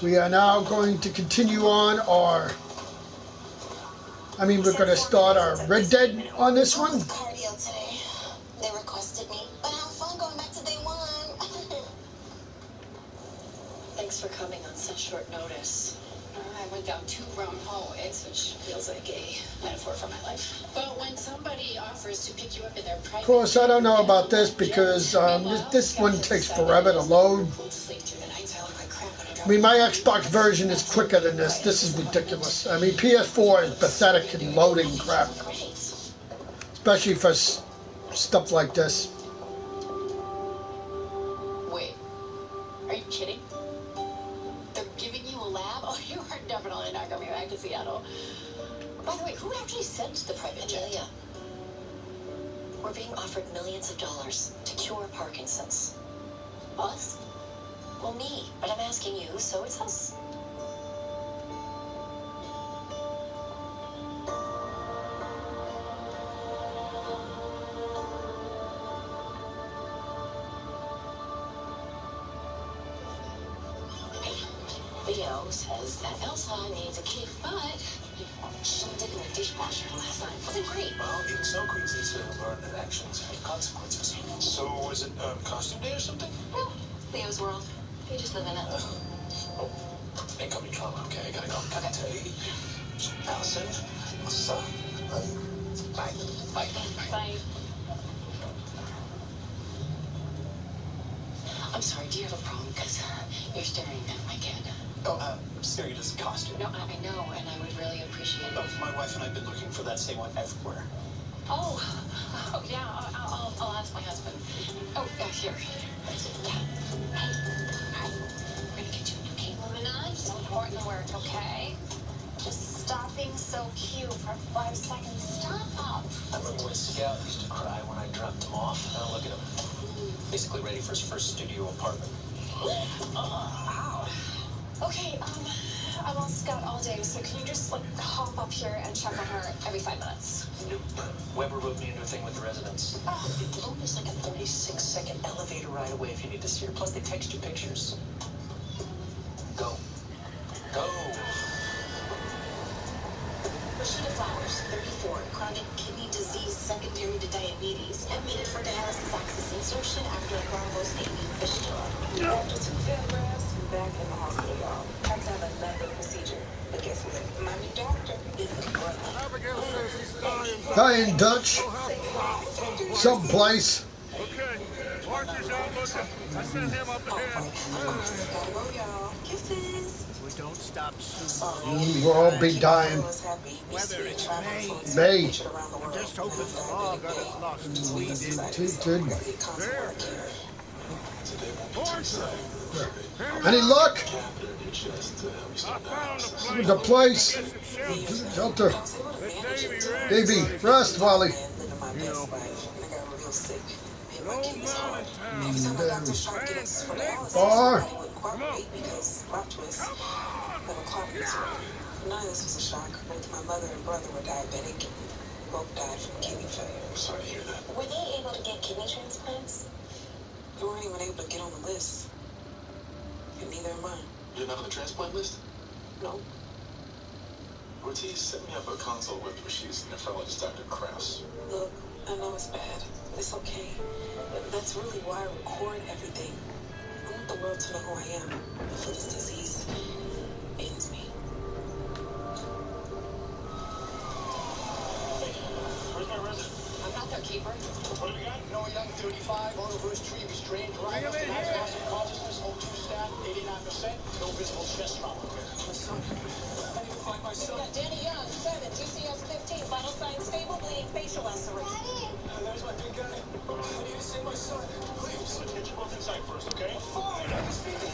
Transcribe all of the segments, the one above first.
We are now going to continue on our... we're going to start our Red Dead on this one. They requested me, but have fun going back to day one. Thanks for coming on such short notice. I went down 2 rum hallways, which feels like a metaphor for my life. But when somebody offers to pick you up in their private... Of course, I don't know about this because this one takes forever to load. My Xbox version is quicker than this. This is ridiculous. PS4 is pathetic in loading crap. Especially for stuff like this. Wait, are you kidding? They're giving you a lab? Oh, you are definitely not coming back to Seattle. By the way, who actually sent the private jet? Amelia, we're being offered millions of dollars to cure Parkinson's. Us? Well, me, but I'm asking you, so it's us. Video says that Elsa needs a kick, but she did in the dishwasher last night. Wasn't great. Well, eating snow creams needs to learn that actions have consequences. So, was it costume day or something? No, Leo's world. You just live in it. Oh, incoming trauma. Okay, I gotta go. Okay. Allison, Elsa. Bye. Bye. Bye. I'm sorry, do you have a problem? Because you're staring at my kid. Oh, I'm staring at his costume. No, I know, and I would really appreciate it. Oh, my wife and I have been looking for that same one everywhere. Oh yeah, I'll ask my husband. Oh, here. Yeah. Hey, hi. We're gonna get you a new cake. Lumina, it's important work, okay? Just stop being so cute for 5 seconds. Stop. I remember when Scout used to cry when I dropped him off. Now look at him. Basically ready for his first studio apartment. Ow. Okay, I won't Scout all day, so can you just, hop up here and check on her every 5 minutes? Nope. Weber wrote me into a thing with the residents. Oh. Bloom is like a 36-second elevator ride away if you need to see her. Plus, they text you pictures. Go. Rashida Flowers, 34, chronic kidney disease secondary to diabetes, admitted for dialysis access insertion after a thrombostomy fistula. After 2 photographs, we're back in the hospital, y'all. Had to have another procedure. But guess what? My new doctor is a brother. Hi in Dutch. Someplace. Okay, Arthur's out looking. I sent him up ahead. Gotta go, y'all. Kisses. We don't stop soon. We'll all be dying. Whether it's May. I'm just hoping the law got us lost. We did. There. Arthur! Any luck? I found The place. Shelter. Davy, rest, Wally. You know. No Bar. Come on. None of this was a shock. Both my mother and brother were diabetic and both died from kidney failure. Sorry to hear that. Were they able to get kidney transplants? They weren't even able to get on the list. And neither am I. You're not on the transplant list? No. Ortiz set me up a consult with Rashida's nephrologist, Dr. Krause. Look, I know it's bad. It's okay. But that's really why I record everything. I want the world to know who I am before this disease ends me. Where's my resident? I'm not their keeper. What do we got? Noah Young, 35, motor-verse tree, restrained, driver, loss of consciousness, O2 stat, 89%, no visible chest trauma. My son. I need to find my son. Yeah, Danny Young, 7, GCS 15, vital signs stable, bleeding, facial laceration. There's my big guy. I need to see my son. Please. Let's get you both inside first, okay? Fine, I'm just speaking.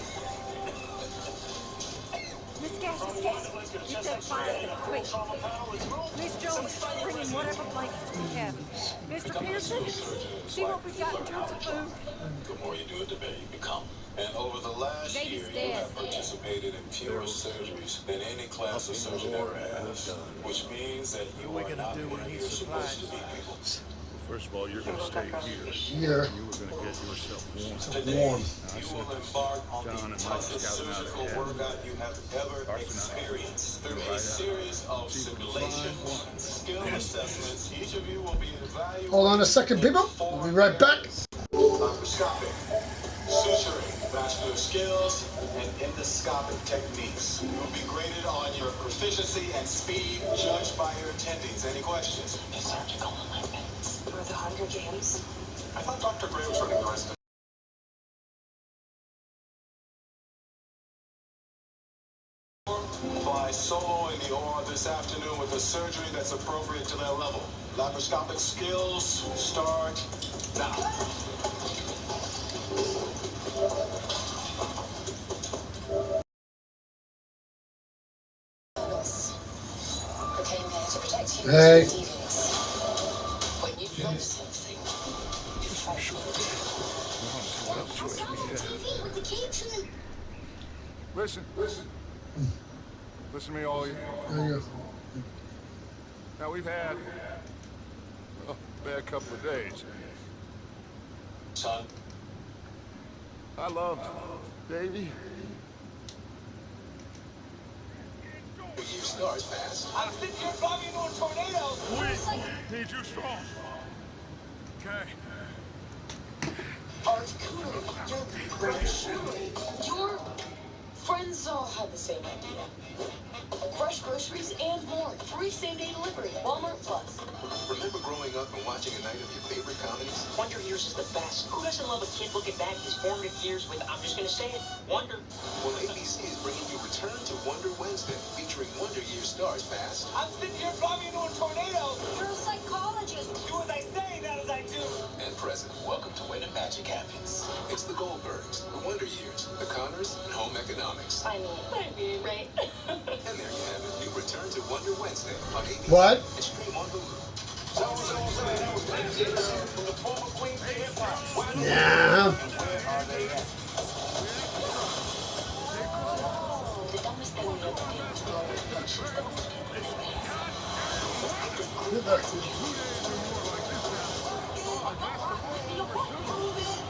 Miss Gass, get that fire in quick. Miss Jones, bring in whatever blankets we have. Mr. Pearson, see what we've got in terms of food? The more you do it, the better you become. And over the last year, you have participated in fewer surgeries than any class of surgeon ever has. Which means that you are not where you're supposed to be, people. First of all, you're going to stay here. Here. You were going to get yourself warm. Warm. I said John and Mike scouting out ahead. You have ever experienced through a series of simulations, skill assessments. Each of you will be evaluated. Hold on a second, people. We'll be right back. Laparoscopic, suturing, vascular skills, and endoscopic techniques. You'll be graded on your proficiency and speed, judged by your attendings. Any questions? Surgical alignments. For the Hunger Games. I thought Dr. Gray was running the rest of fly solo in the OR this afternoon with a surgery that's appropriate to their level. Laparoscopic skills start now. Okay, man, to protect you. Hey. When you know something, you fight for it. Listen to me, all you. There you go. Now, we've had a bad couple of days. Son. I loved Davy. The year starts fast. I'm sitting here driving into a tornado. We need you strong. Okay. Your friends all have the same idea. Fresh groceries and more. Free same-day delivery. Walmart Plus. Remember growing up and watching a night of your favorite comedies? Wonder Years is the best. Who doesn't love a kid looking back his formative years with, I'm just going to say it, Wonder? Well, ABC is bringing you Return to Wonder Wednesday, featuring Wonder Year stars past. I'm sitting here driving into a tornado. You're a psychologist. Do as I say, not as I do. And present. Welcome to When the Magic Happens. It's the Goldbergs, the Wonder Years, the Connors, and Home Economics. I mean, right? And there you have it. New Return to Wonder Wednesday on ABC. What? And stream on Hulu. Yeah. The dumbest thing we ever did was blow it.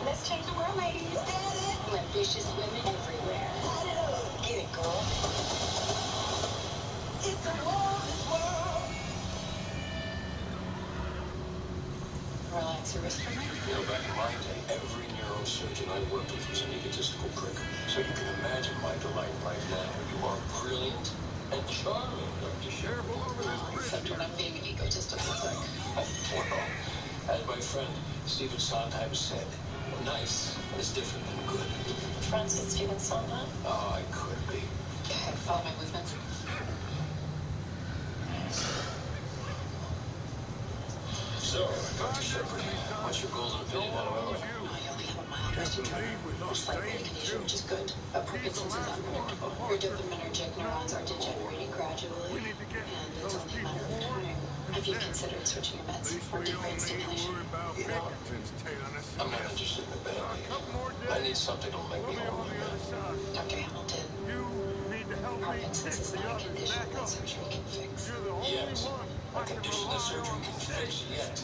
Let's change the world, ladies. Ambitious women everywhere. Get it, girl. It's a woman's world. Relax your wrist for me. You know, back in my day, every neurosurgeon I worked with was an egotistical prick. So you can imagine my delight right now. You are brilliant and charming, Dr. Sherwood. Except when I'm being an egotistical prick. Well, as my friend Stephen Sondheim said, nice is different than good. Friends with Stephen Sondheim? Oh, I could be. Okay, follow my movements. So, Dr. Shepard, what's your golden opinion on oil? I only have a mild respiratory. Slight bradycardia, which is good. Parkinson's is unpredictable. Your dopaminergic neurons are degenerating gradually, and it's only a matter of time. Have you considered switching your meds or deep brain stimulation? You know, I'm not interested in the bed. I need something to make me whole again. Dr. Hamilton, Parkinson's is not a condition that surgery can fix. Yes, a condition that surgery can fix yet.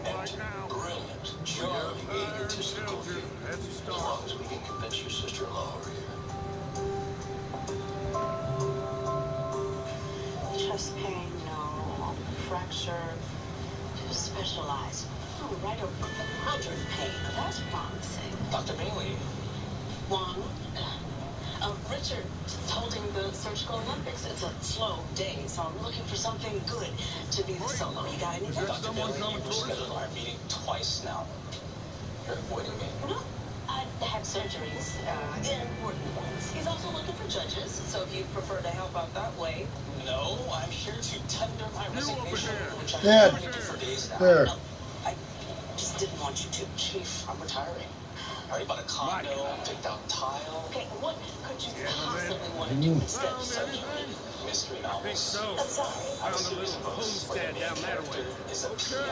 And brilliant, charming, egotistical view. As long as we can convince your sister-in-law over here. Chest pain, no. Fracture, too specialized. Oh, right over the quadrant pain. That's promising. Dr. Bailey. One. Richard holding the surgical Olympics. It's a slow day, so I'm looking for something good to be the solo. You got anything? Dr. Bailey, we've scheduled our meeting twice now. What do you mean? No, I had surgeries, important ones. He's also looking for judges, so if you prefer to help out that way. No, I'm here to tender my resignation, which I've Dad. been doing for days now. There. No, I just didn't want you to. Chief, I'm retiring. I already bought a condo, picked out tile. Okay, what could you possibly want to do instead of surgery? Mystery novels. So, I'm sorry. found a little homestead down that way. Is a Okay.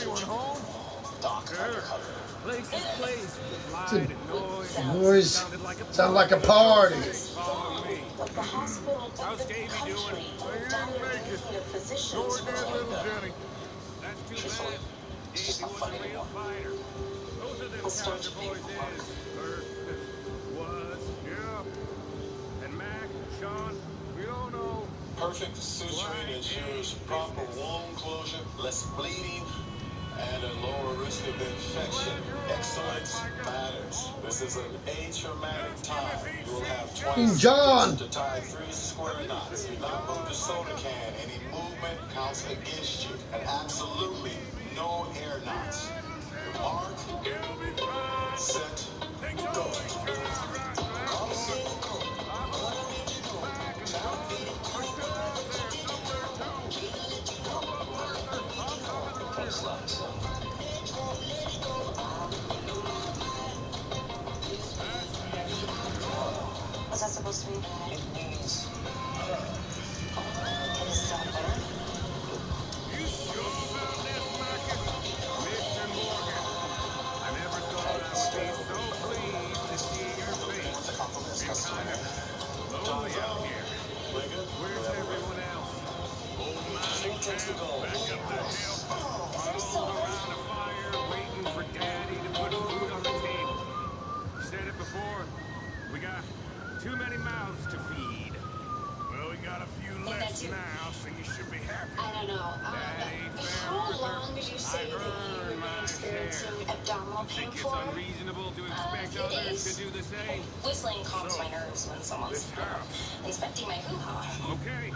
Anyone home? Doc Sure. undercover. Place is place with light and noise. Noise. Sound like a party. Follow me. But the hospital How's in the Davey country doing? down in the physicians Nor did little Jenny. That's too bad. It's just not fun anymore. Those are them Let's start kinds of to pay boys for work. is, or was, yeah. And Mac, Sean, we don't know. Perfect suturing ensures proper wound closure, less bleeding, and a lower risk of infection. Excellence matters. This is an atraumatic time. You will have 20 John. seconds to tie 3 square knots. Do not move the soda can. Any movement counts against you. And absolutely no air knots. Mark, set, go. What's that supposed to mean? It means Did it stop there? You sure about this, Marcus? Mr. Morgan, I never thought I would be so pleased to see your face. Been kind of lonely out here. Where's everyone else? Old mining camp, back up the hill. Huddled around a fire, waiting for Daddy to put food on the table. Said it before, we got too many mouths to feed. Well, we got a few less now, so you should be happy. I don't know. How long did you say that you were experiencing abdominal pain Think it's for? unreasonable to expect others to do the same? Whistling calms my nerves when someone's This house. inspecting my hoo-ha. Okay,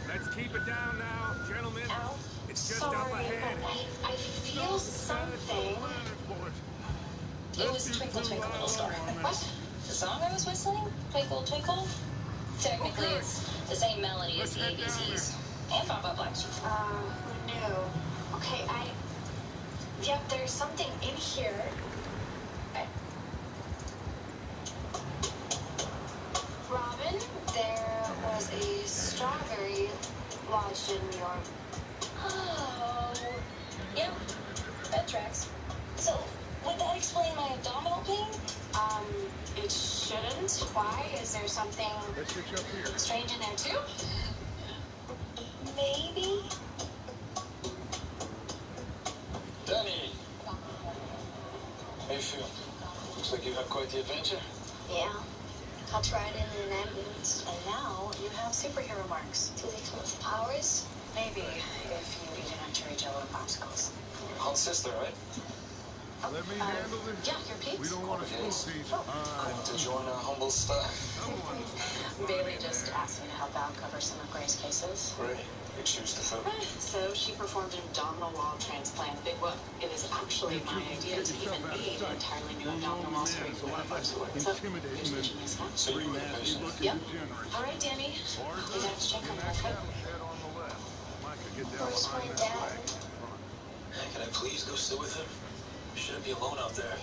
let's keep it down now, gentlemen. Ow. It's just up Sorry, ahead. but I feel something. It was Twinkle Twinkle Little Star. What? The song I was whistling? Twinkle Twinkle? Technically, it's the same melody as the ABCs. And Papa Black's. No. Okay, Yep, there's something in here. Robin, there was a strawberry lodged in your... Oh. Yep, that tracks. So, would that explain my abdominal pain? It shouldn't. Why? Is there something strange in there too? Maybe. Danny! How you feel? Looks like you had quite the adventure. Yeah. Got right in an ambulance. And now you have superhero marks. Do they come with powers? Maybe, if you eat enough cherry jello and popsicles. Aunt sister, right? Let me handle this. Yeah, your peeps. We don't want to spook these. Going to join our humble staff. Bailey just asked me to help out cover some of Gray's cases. Great. Big shoes to fill. So she performed an abdominal wall transplant. Big whoop. It was actually my idea to even need an entirely new abdominal wall screen for my book. So here's the genius, huh? So you were the patient. Yep. All right, Danny. We got to check on her, okay? Where's my dad? Can I please go sit with him? You shouldn't be alone out there.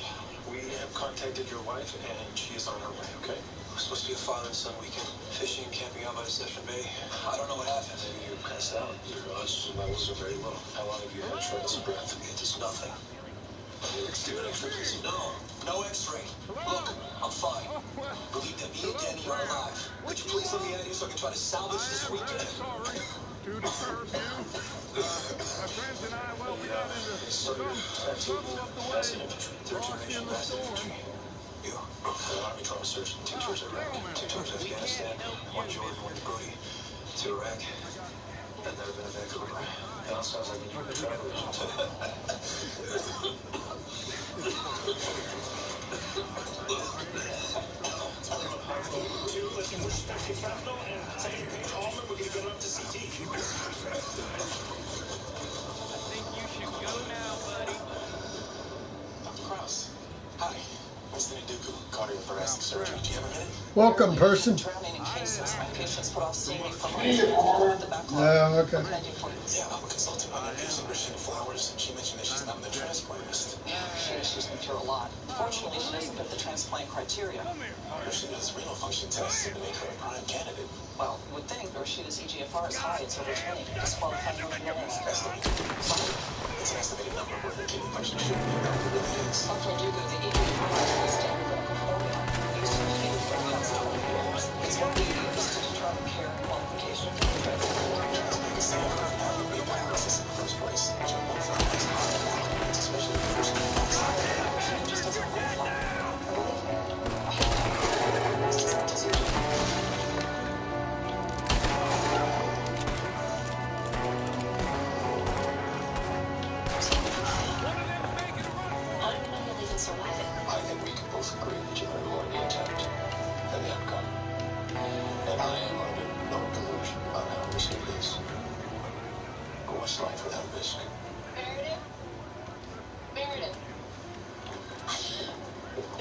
We have contacted your wife, and she is on her way, okay? We're supposed to be a father and son weekend. Fishing and camping out by the Session Bay. I don't know what happened. Maybe you passed out. Your oxygen levels are very low. How long have you had shortness of breath? It is nothing. Do an x-ray, please. No. No x-ray. Look, I'm fine. Believe that me and Danny are alive. Would you please let me out of here so I can try to salvage this weekend? Sorry to disturb you. My friends and I, well, we got into some trouble up the way. Lost in the storm. You, Army trauma surgeon, 2 tours Iraq, 2 tours Afghanistan, 1 Jordan, 1 Djibouti, 2 Iraq. I've never been a Vancouver. It all sounds like you were a travel Cross. Hi. Mr. Nduku, cardiothoracic surgery. Do you have a minute? Welcome, person. drowning in cases. My patients put off seeing me for months. The backlog. Yeah, okay. What can I do for you? Yeah, I'm a consultant on the patient, Rashida Flowers. She mentioned that she's not on the transplant list. She's been through a lot. Fortunately, she doesn't fit the transplant criteria. Rashida's renal function tests seem to make her a prime candidate. Well, you would think Rashida's EGFR is high. It's over 20. Disqualifying her from the list. Estimated. It's an estimated number where the kidney function should be. It really is. Dr. Ndugu, the EGFR is the standard medical formula used to treat for the past 20 years. It's what we use to determine care and qualification for the transplant. Make a sample of having dialysis in the first place. Which are both of them. say this. But what's life without risk? Meredith? Meredith?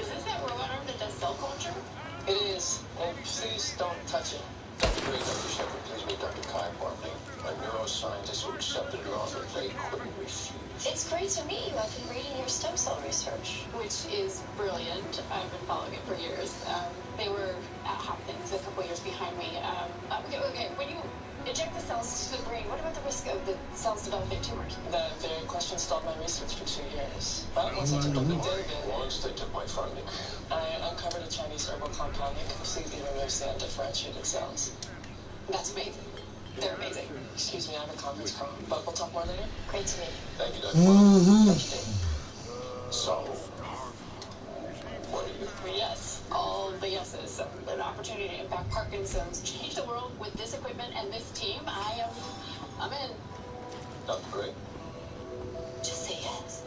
Is this that robot arm that does cell culture? It is. And please don't touch it. Dr. Gray, Dr. Shepard, please meet Dr. Kai Bartley, a neuroscientist who accepted an offer they couldn't refuse. It's great to meet you. I've been reading your stem cell research, which is brilliant. I've been following it for years. They were at Hopkins a couple years behind me. Okay. When you inject the cells to the brain, what about the risk of the cells developing tumors? That very question stalled my research for 2 years. But once I took a look at David, Once they took my funding. I uncovered a Chinese herbal compound that completely removes the undifferentiated cells. That's amazing. They're amazing. Excuse me, I have a conference call, but we'll talk more later. Great to meet you. Thank you, Dr. Bartley. Thank you, Dave. So, what are you? Yes, all the yeses. An opportunity to impact Parkinson's, change the world with this equipment and this team. I'm in. Dr. Gray? Just say yes.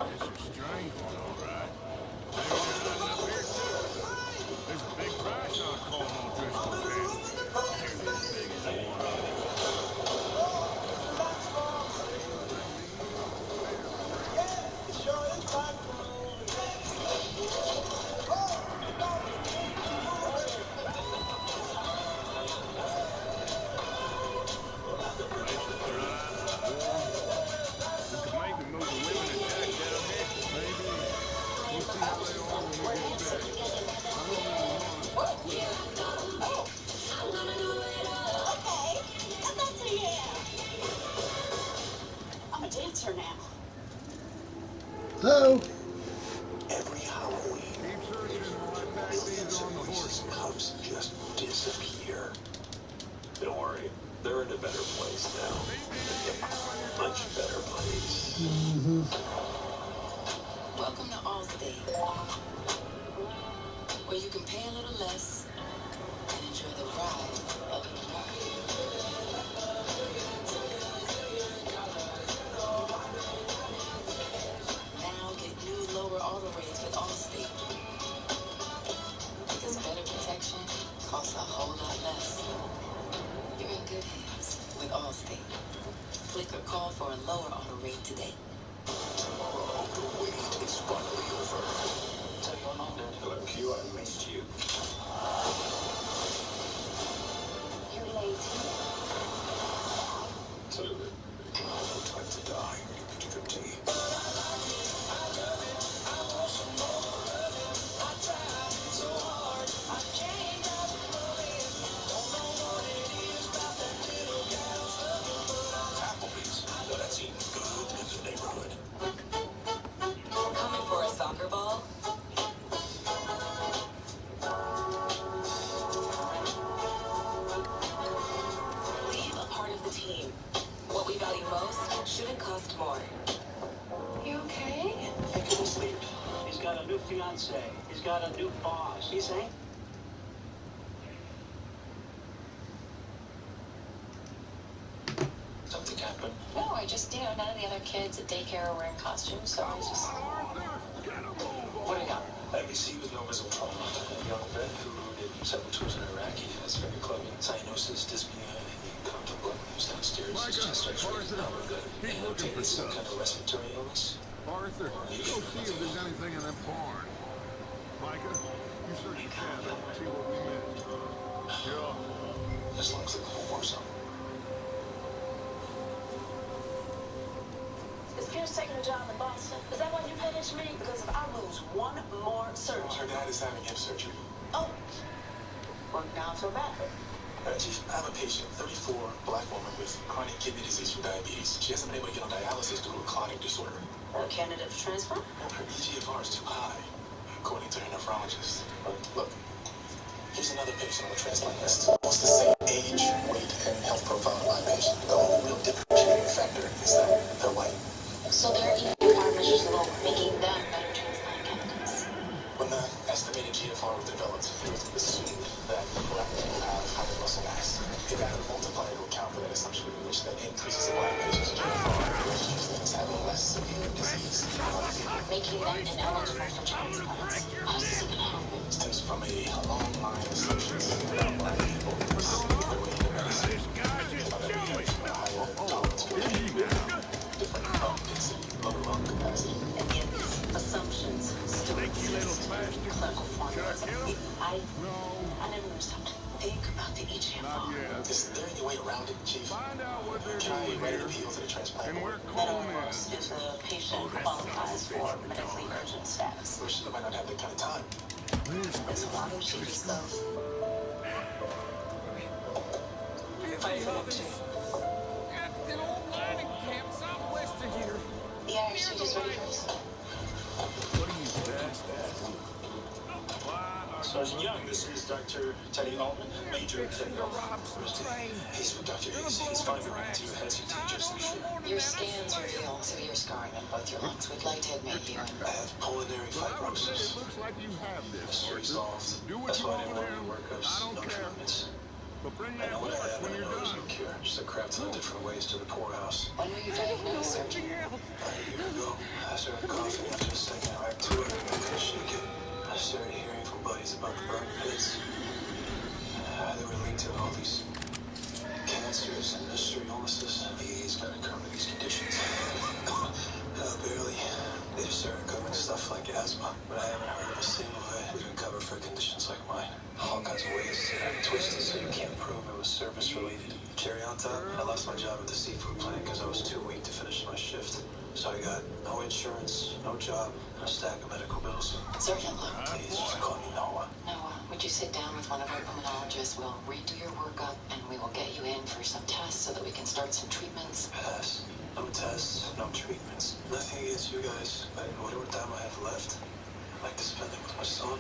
Guess you're strangling, all right. Maybe you're hiding up here, too. There's a big price on Colm O'Driscoll's head. Nearly as big as a one. Place is dry, warm. We could maybe move the women and Jack down here. Maybe. We'll see how they are when we get back. I don't really want us to split up. Okay, that's a yeah. I'm a dancer now. Hello. Every Halloween, Keep searching while I pack these on the horse. cops just disappear. Don't worry, they're in a better place now. Much better place. Welcome to Allstate, where you can pay a little less and enjoy the ride a little more. Now get new lower auto rates with Allstate. Because better protection costs a whole lot less. You're in good hands with Allstate. Click or call for a lower auto rate today. Tomorrow, the wait is finally over. So you're not dead. Hello, Q, I missed you. You're late. Saluted. Time to die. Give it tea. Applebee's. Now that's eating good in the neighborhood. Coming for a soccer ball? Leave a part of the team. What we value most shouldn't cost more. You okay? He couldn't sleep. He's got a new fiance. He's got a new boss. He's saying? Something happened. No, I just, none of the other kids at daycare are wearing costumes, so I was just... What do you got? NBC with no visible trauma. A young vet who did 7 tours in Iraq. He has very clever cyanosis, dyspnea, and he comes to blood when he was downstairs. His chest x-rays now are good. Keep And looking for it's some stuff. kind of respiratory illness. Arthur, go see if there's anything in that barn. Micah, you search the cabin. See what we missed. Yeah. As long as they home or something. Is Pierce taking a job in Boston? Is that why you finished me? Because if I lose one more surgery. Her dad is having hip surgery. Oh. Well, now I feel bad. Chief, I have a patient, 34, black woman with chronic kidney disease from diabetes. She hasn't been able to get on dialysis due to a clotting disorder. A candidate for transfer? Her EGFR is too high, according to her nephrologist. But look, here's another patient on the transplant list. Almost the same age, weight, and health profile of my patient. The only real differentiating factor is that they're white. So their EGFR measures lower, making them better transplant candidates. When the estimated GFR was developed, it was assumed that black people have higher muscle mass. If you add a multiplier to account for that assumption, in which that increases a black patient's GFR versus things having less severe disease. making them ineligible for transplants. How is this gonna happen? Stems from a long line of assumptions about black people. The way the medicine This guy just killed me. higher tolerance for pain, different lung density, lower lung capacity. And yet these assumptions still Sneaky little exist. bastard. Clinical Should I formulas. kill him? I never understood. Think about the EGFR. Not yet. Is there any way around it, Chief? Find out what they're Can I doing write here an appeal to the transplant and board? where That Colm only works is. if the patient qualifies for medically urgent status. Which I might not have that kind of time. There's a lot of shady stuff. An old mining camp southwest of here. The Irish sheet is ready for us. What are you bastards doing? Why are Sergeant Young, this is Dr. Teddy Altman, Major fixing Teddy to Altman. rob some train? He's with Dr. Gonna Hicks. blow He's the fine with tracks. your head CT I just to don't be know sure. more than Your that, I scans swear. reveal severe scarring in both your lungs. We'd like to admit you and I have pulmonary Well, I would say it fibrosis. looks like you have this, Mystery Arthur. solved. Do what That's you why I want didn't with want any him. workups, I don't no care. treatments. But bring I that know what I horse have when and I you're know there's done. no cure. Just a crap ton of different ways to the poorhouse. when were you diagnosed, Surgeon? else. About a year ago, I started coughing after the second Iraq tour. I couldn't shake it. I started hearing from buddies about the burn pits. They were linked to all these cancers and mystery illnesses. VA's gotta cover these conditions. Barely. They just started covering stuff like asthma, but I haven't heard of a single vet who didn't cover for conditions like mine. All kinds of ways twisted so you can't prove it was service related. Cherry on top, I lost my job at the seafood plant because I was too weak to finish my shift. So I got no insurance, no job, and a stack of medical bills. Sergeant, look. Please just call me Noah. Noah, would you sit down with one of our pulmonologists? We'll redo your workup and we will get you in for some tests so that we can start some treatments. Pass. No tests, no treatments. Nothing against you guys, but whatever time I have left, I'd like to spend it with my son.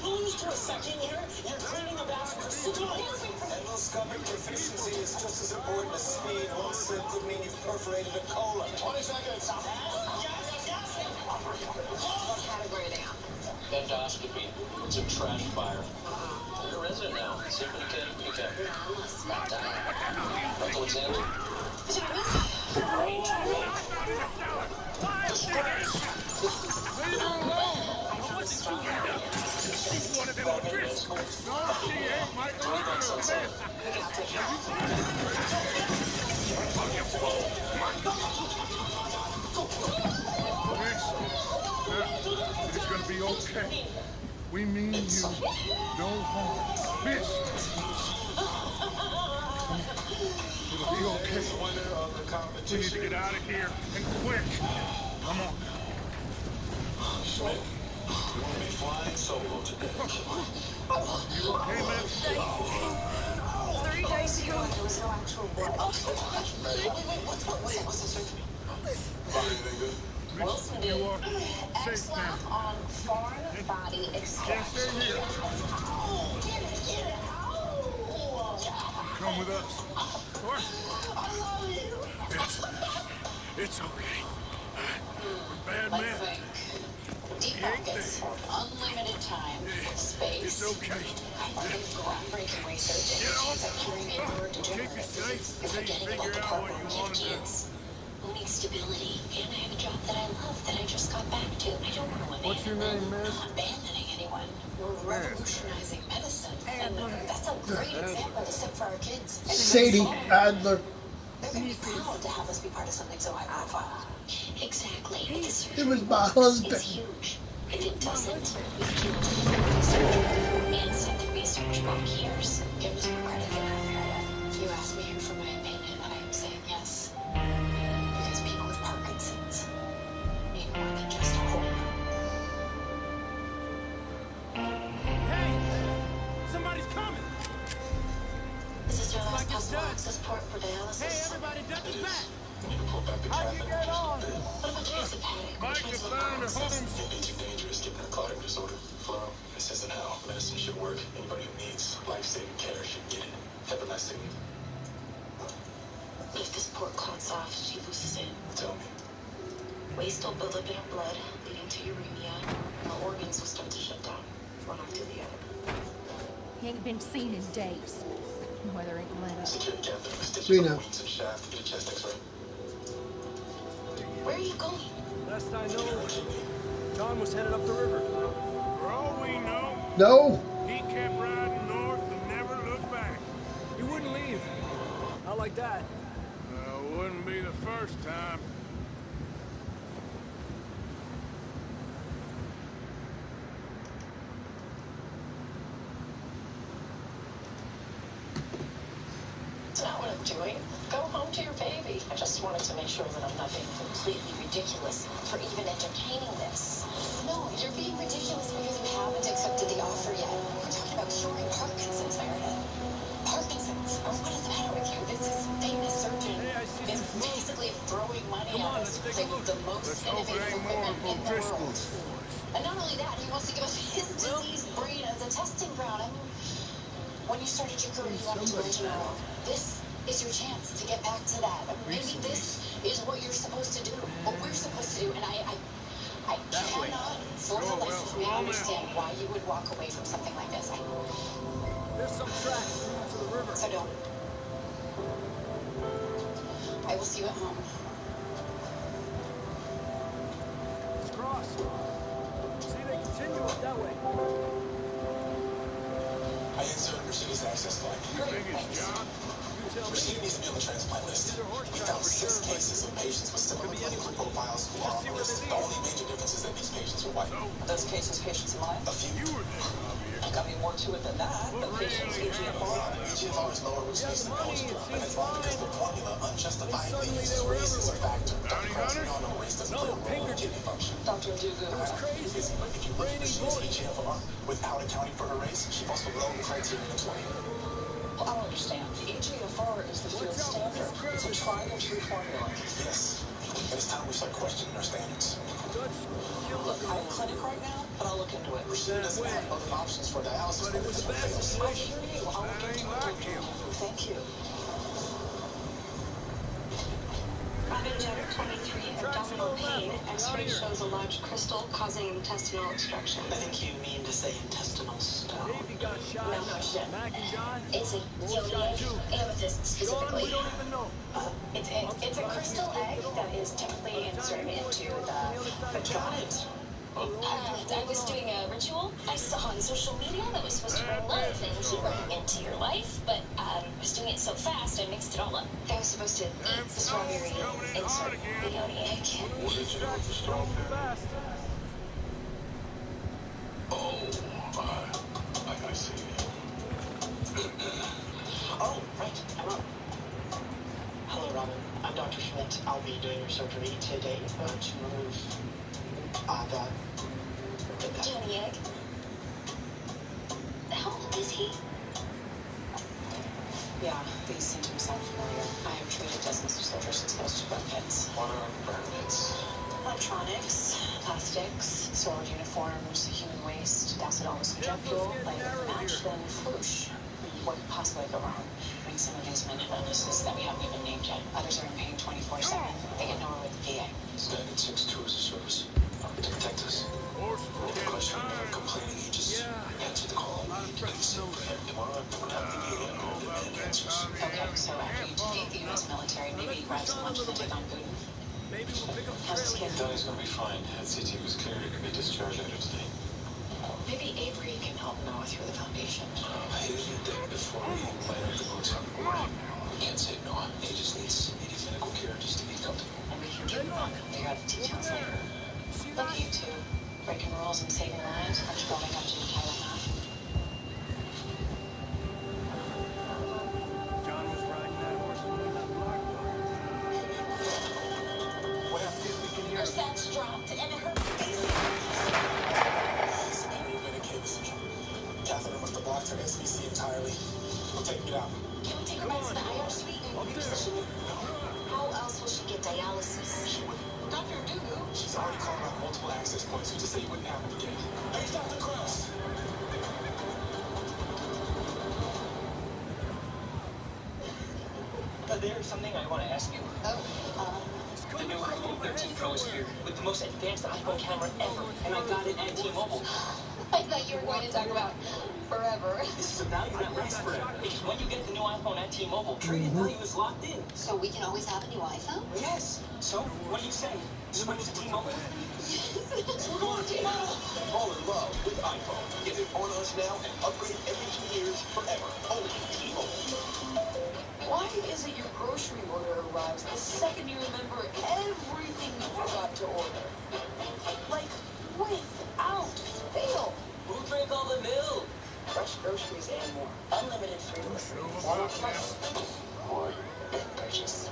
Lose to a second here. You're cleaning the bath for civilians. Endoscopic proficiency is just as important as speed. One slip could mean you've perforated a colon. 20 seconds. What category are they on? Endoscopy. It's a trash fire. You're a resident now. See what you can. Unless that diet. Uncle Alexander. Leave her alone. What's she doing? She's one of them O'Driscolls. No, she ain't my Elizabeth. It's gonna be okay. We mean you no harm. Miss. It'll be okay. Winner of the We need to competition. get out of here and quick. Come on. Schmidt, you will be flying solo today. You okay, man? 30 days ago. There was no actual blood. What's the surgery? Anything good? Wilson You did. are safe now. Excellent on foreign body Can't extraction. stay here. Come with us. Of course. It's okay. We're bad Let's men. think. Deep pockets, unlimited time, space. It's okay. Groundbreaking research Get into on. things like curing Keep you safe It's until you forgetting figure about the out what you program want to do. kids who need stability. And I have a job that I love that I just got back to. I don't want to What's your name, miss? abandoning anyone. We're revolutionizing medicine. And that's a great example to set for our kids. And Sadie Adler. they're going to be proud to have us be part of something so high profile. Exactly. It was my husband. It's huge. If it doesn't, we've killed research and set the research back years. Give us more credit than our period. You asked me here for my opinion, and I am saying yes. Because people with Parkinson's need more than just hope. Hey! Somebody's coming! This is your last like it's possible done. access port for dialysis. Hey, everybody, duck is back! We need to pull back the How'd catheter you just get a on? bit. What about the hepatic? Mike has found a home. It may be too dangerous given the clotting disorder. Fluoro. This isn't how medicine should work. Anybody who needs life-saving care should get it. Everlasting. But if this port clots off, she loses it. Tell me. Waste will build up in her blood, leading to uremia, and the organs will start to shut down, one after the other. He ain't been seen in days. Why there ain't land. Security captain was We stitching know. wings and shaft to get a chest X-ray. Where are you going? Last I know, John was headed up the river. For all we know, No. he kept riding north and never looked back. He wouldn't leave. Not like that. Wouldn't be the first time. That's not what I'm doing. Go home to your baby. I just wanted to make sure that I'm not being completely ridiculous for even entertaining this. No, you're being ridiculous because you haven't accepted the offer yet. We're talking about curing Parkinson's, Meredith. Parkinson's. What is the matter with you? This is famous surgeon. Hey, I see Is some smoke. basically throwing money Come at on, us let's take to a play look. with the most Let's hope it innovative ain't more equipment in the world. Driscoll's force. And not only that, he wants to give us his disease brain as a testing ground. I mean, when you started your career, you wanted to go to Europe. This is your chance to get back to that. I mean, maybe this is what you're supposed to do, what we're supposed to do. And I cannot, for the life of me, understand why you would walk away from something like this. There's some tracks leading to the river. So don't. I will see you at home. Let's cross. See, they continue up that way. I inserted Rashida's access line. You think it's John? You tell me. Rashida needs to be on the transplant list. These are horse We tracks found for 6 sure, but cases of patients with similar clinical profiles who are on the list. The only major difference is that these patients are white. So, Those cases, patients of mine? A few. you were there, Javier. Got me more to it than that. What The patient's really happened? EGFR. EGFR is lower, which We have makes the them money, eligible. it And seems it's all because fine. the formula unjustifiably suddenly uses they were race as a everywhere. factor. Dr. Bounty Krause, you hunters? all know race doesn't No, play a role in Pinkerton. kidney function. Dr. Dugu. It was crazy. But if you look at Raining Rashida's bullets. EGFR without accounting for her race, she falls below the criterion of 20. Well, I don't understand. The EGFR is the field Watch out for standard. this It's a crevice. tried and true formula. Yes. And it's time we start questioning our standards. Dutch killed a Look, I have a girl. clinic right now, but I'll look into it. Rashida doesn't way. have other options for dialysis But it was a when bad this one fails. I situation. hear you. I'll look That into ain't it. like him. Thank you. Private 23, abdominal pain. X-ray here. shows a large crystal causing intestinal obstruction. I think you mean to say intestinal stone. Davey got shot. No shit. Mac and John. It's a More shot too. amethyst John, specifically. we don't even know. It's a crystal egg that is typically inserted into the vagina. I was doing a ritual I saw on social media that was supposed to bring love and healing into your life, but I was doing it so fast I mixed it all up. I was supposed to eat the strawberry and insert the yoni egg. What did you do with the strawberry? Fast. Oh, I see. Oh, right. I'm up. Hello, Robin. I'm Dr. Schmidt. I'll be doing your surgery today to remove that. Johnny Egg. How old is he? Yeah, these symptoms sound familiar. I have treated dozens of soldiers exposed to burn pits. What are burn pits? Electronics, plastics, soiled uniforms, human waste, acid always jet fuel, like a match, then whoosh. What could possibly go wrong? I mean, some of these mental illnesses that we haven't even named yet. Others are in pain 24/7. They get nowhere with the VA. Standard 6-2 is a service to protect us. Horses The get question of tired. complaining, he just answered the call. Tomorrow I'm going out in the VA and demand answers. Okay, so after you defeat the U.S. military, maybe grab some lunch to take on Putin. Maybe we'll pick up the How's his trail. skin? Donnie's going to be fine. Head CT was clear. He can be discharged later today. Maybe Avery can help Noah through the foundation. He'll be dead before we light up the boots. We can't save Noah. He just needs immediate medical care just to be comfortable. And we can give him back. Figure out the details later. See Look that? at you two. Breaking rules and saving lives. Aren't you building up to your title now? John was riding that horse when we left Blackwater. What happened? See if we can hear Her him. stats dropped and her face. Severe vena cava syndrome. Catherine must have blocked her SVC entirely. We'll take it out. Can we take her back to the IR suite and Up there. reposition her? How else will she get dialysis? She wouldn't. Dr. Dugu. She's already called out multiple access points. Who's to say it wouldn't happen again? Hey, Dr. Krause! There's something I want to ask you. The new iPhone 13 Pro is here with the most advanced iPhone camera ever, and I got it at T-Mobile. I thought you were going to talk about forever. This is a value that lasts forever. Because when you get the new iPhone at T-Mobile, trade-in value is locked in. So we can always have a new iPhone? Yes. So, what do you say? Switch to T-Mobile? Yes. We're going to T-Mobile. Fall in love with iPhone. Get it on us now and upgrade every 2 years forever. Only T-Mobile. Why is it your grocery order arrives the second you remember everything you forgot to order? Like, without fail. Who drank all the milk? Fresh groceries and more. Unlimited free delivery. All plus. Or purchase.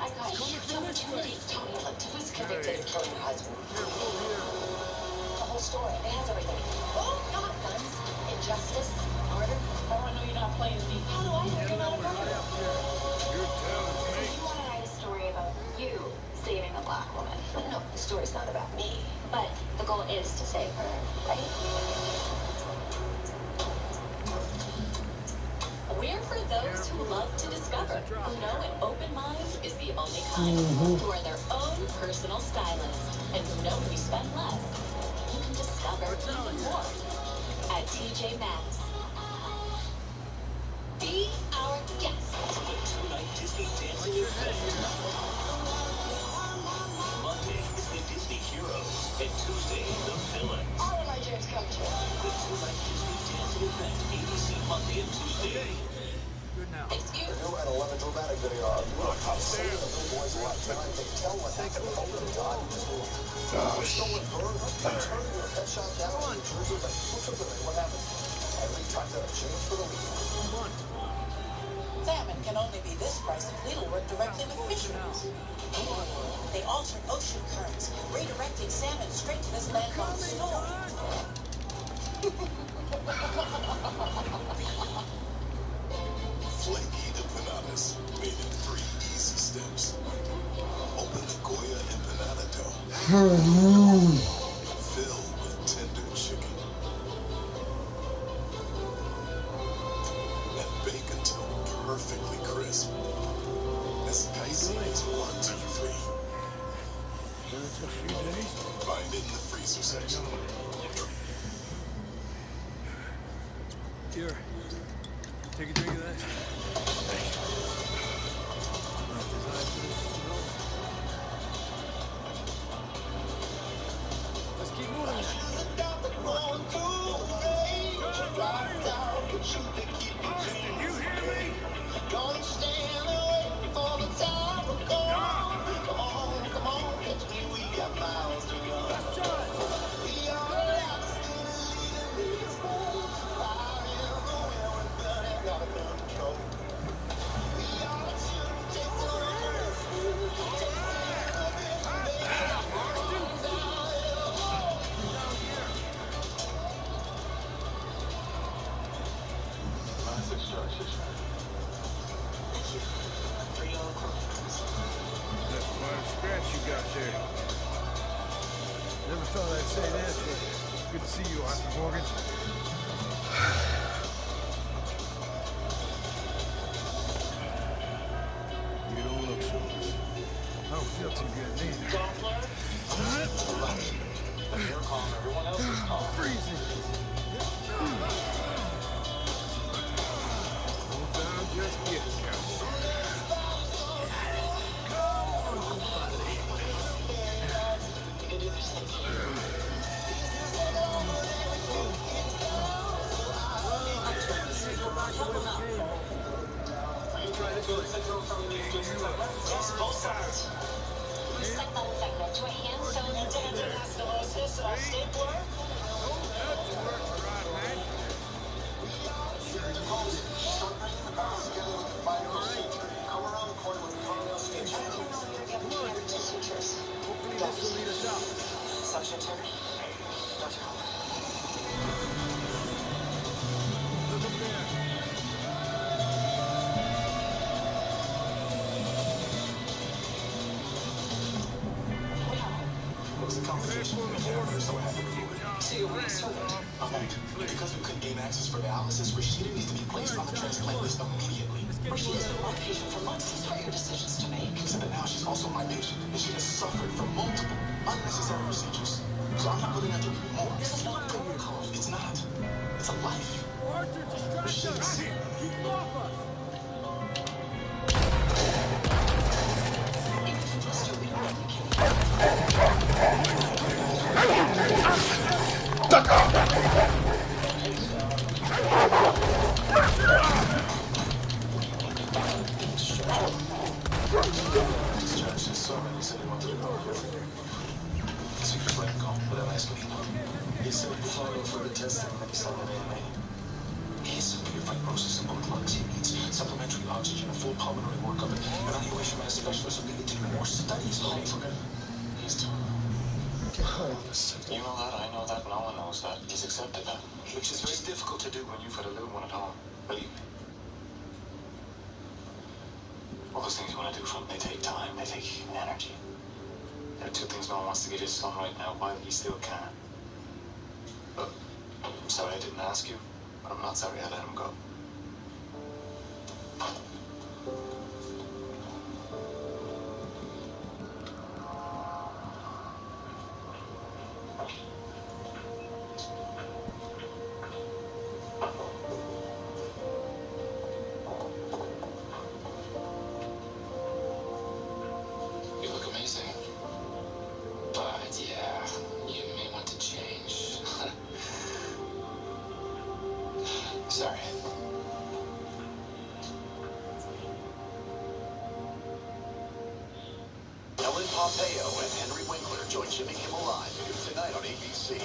I got a huge opportunity. Tony Lipton was convicted of killing her husband. The whole story. It has everything. Oh, not guns, injustice, murder. How do I know you're not playing me? How do I know you're not a murderer? You're telling So me. you want to write a story about you saving a black woman? No, the story's not about me. But the goal is to save her, right? We're for those who love to discover, who know an open mind is the only kind, who are their own personal stylist, and who know when you spend less, you can discover even more at TJ Maxx. Be our guest. The two-night Disney Dancing Event. Monday is the Disney Heroes, and Tuesday, the Villains. All of my dreams come true. The two-night Disney Dancing Event, ABC Monday and Tuesday. Good now. Excuse The new at 11 dramatic video of Wilcox saving the little boy's life. Tonight they tell what happened over the time. The stolen bird, returned to a pet shop down in New Jersey, but who took them and what happened? Every time's out of change for the week. Salmon can only be this price if Lidl worked directly with fisheries. They altered ocean currents, redirecting salmon straight to this landlocked store. Flaky empanadas, made in 3 easy steps. Open the Goya empanada dough. Fill with tender chicken. And bake until perfectly crisp. As spicy as 1, 2, 3. That's a few days. Find it in the freezer section. Here. Take a drink of that. Not designed for this snow. Let's keep moving. Austin, you hear me? Don't stand away for the time of gone. Come on, catch me, we got miles to run. Let's try. We are lost in these woods. Fire in the wind, we're burning, gotta burn control. We are children, chasing the river. Tasting the vision, baby, I'm on down here. Down here. Classic structures. Thank you. $3 coins. That's quite a scratch you got there. Never thought I'd say this, but good to see you, Arthur Morgan. You don't look so good. I don't feel too good neither. Doppler? When you're calm, everyone else is calm. Freezing. Hold down just yet, Captain. Come on, compadre. You can do this thing. Yes, both sides. Suck that infected to a hand sewn into Antidosis, stapler. That's the work for our man. Start bringing the parts together with the binaural suture. Come around the corner with the cardiac stitch. I don't know you're giving me every two sutures. Hopefully this will lead us out. Suction turn. Dr. Hope. Look up there. It was a conversation we had, so I had to record it. say a willing servant. Okay. Because we couldn't gain access for dialysis, Rashida needs to be placed on the transplant list immediately. Rashida's been my patient for months. These are your decisions to make. Except that now she's also my patient, and she has suffered from multiple unnecessary procedures. So I'm not willing to do more. This is not a career call. It's not. It's a life. Archer, distract him! Keep him off us! Duck off! He said before further testing and he signed an AMA. He has severe fibrosis in both lungs. He needs supplementary oxygen, a full pulmonary workup, and evaluation by a specialist will lead to more studies. He's doing. You know that, I know that, no one knows that. He's accepted that. Which is very difficult to do when you've got a little one at home. Believe me. All those things you want to do for him, they take time, they take energy. There are two things no one wants to give his son right now, while he still can. Look, I'm sorry I didn't ask you, but I'm not sorry I let him go. You look amazing. But yeah, you may want to change. Sorry. Ellen Pompeo and Henry Winkler join Jimmy Kimmel Live tonight on ABC.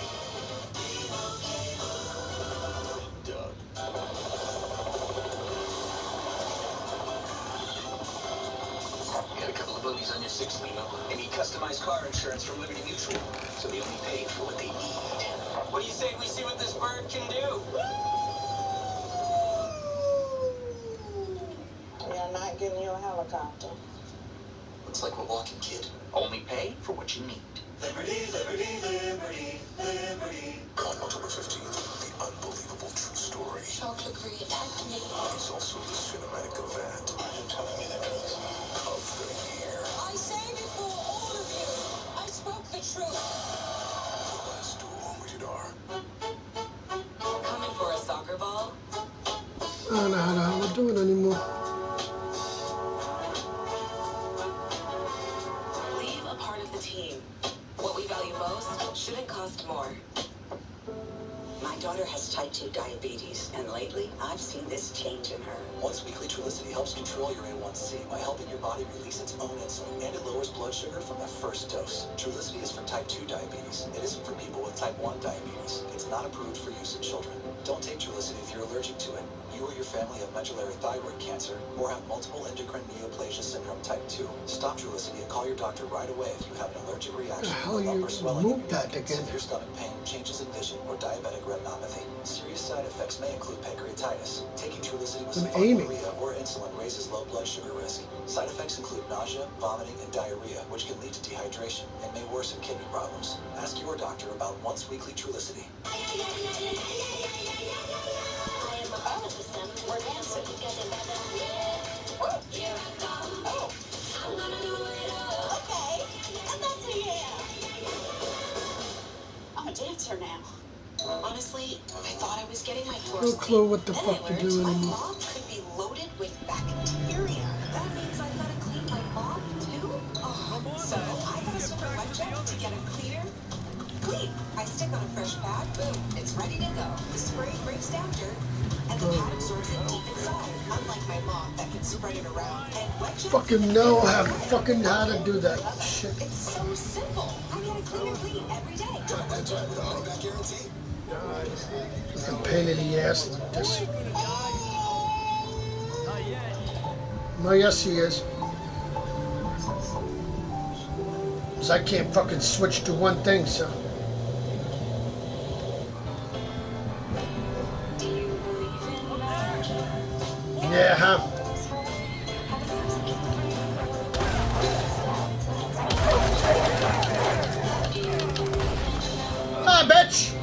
Doug. Got a couple of boogies on your 6 Lino. They need customized car insurance from Liberty Mutual, so they only pay for what they need. What do you say we see what this bird can do? We are not getting you a helicopter. Looks like we're walking, kid. Only pay for what you need. Liberty, liberty, liberty, liberty. On October 15th, the unbelievable true story. Chocolate Green, attack me. It's also the cinematic event. Are you telling me that means of the year? I say before all of you, I spoke the truth. The Last Duel, rated R. Coming for a soccer ball? I don't know how the hell we're doing anymore. Leave a part of the team. What we value most shouldn't cost more. My daughter has type 2 diabetes, and lately I've seen this change in her. Once weekly Trulicity helps control your A1C by helping your body release its own insulin, and it lowers blood sugar from the first dose. Trulicity is for type 2 diabetes. It isn't for people with type 1 diabetes. It's not approved for use in children. Don't take Trulicity if you're allergic to it. You or your family have medullary thyroid cancer or have multiple endocrine neoplasia syndrome type 2. Stop Trulicity and call your doctor right away if you have an allergic reaction, How a lump you or swelling in move your that neck, again? severe stomach pain, changes in vision, or diabetic retinopathy. Serious side effects may include pancreatitis. Taking Trulicity with I'm aiming. sulfonylurea or insulin raises low blood sugar risk. Side effects include nausea, vomiting, and diarrhea, which can lead to dehydration and may worsen kidney problems. Ask your doctor about once weekly Trulicity. We're dancing. Oh. Okay. And that's a yeah. I'm a dancer now. Honestly, I thought I was getting my floor No clue clean. what the Then fuck I to learned do my anymore. mop could be loaded with bacteria. That means I've got to clean my mop too? Oh, so I got to swim a wet jet to get it cleaner. Clean. I stick on a fresh pad, boom, it's ready to go. The spray breaks down dirt, and the pad absorbs it deep inside. Unlike my mop that can spread it around. And wet jets Fucking know how to do that shit. It's so simple. I get it clean and clean every day. Got that job with a money back guarantee? Fucking pain in the ass like this. Not yet. No, yes he is. Cause I can't fucking switch to one thing, so. Yeah, huh? Hi, bitch!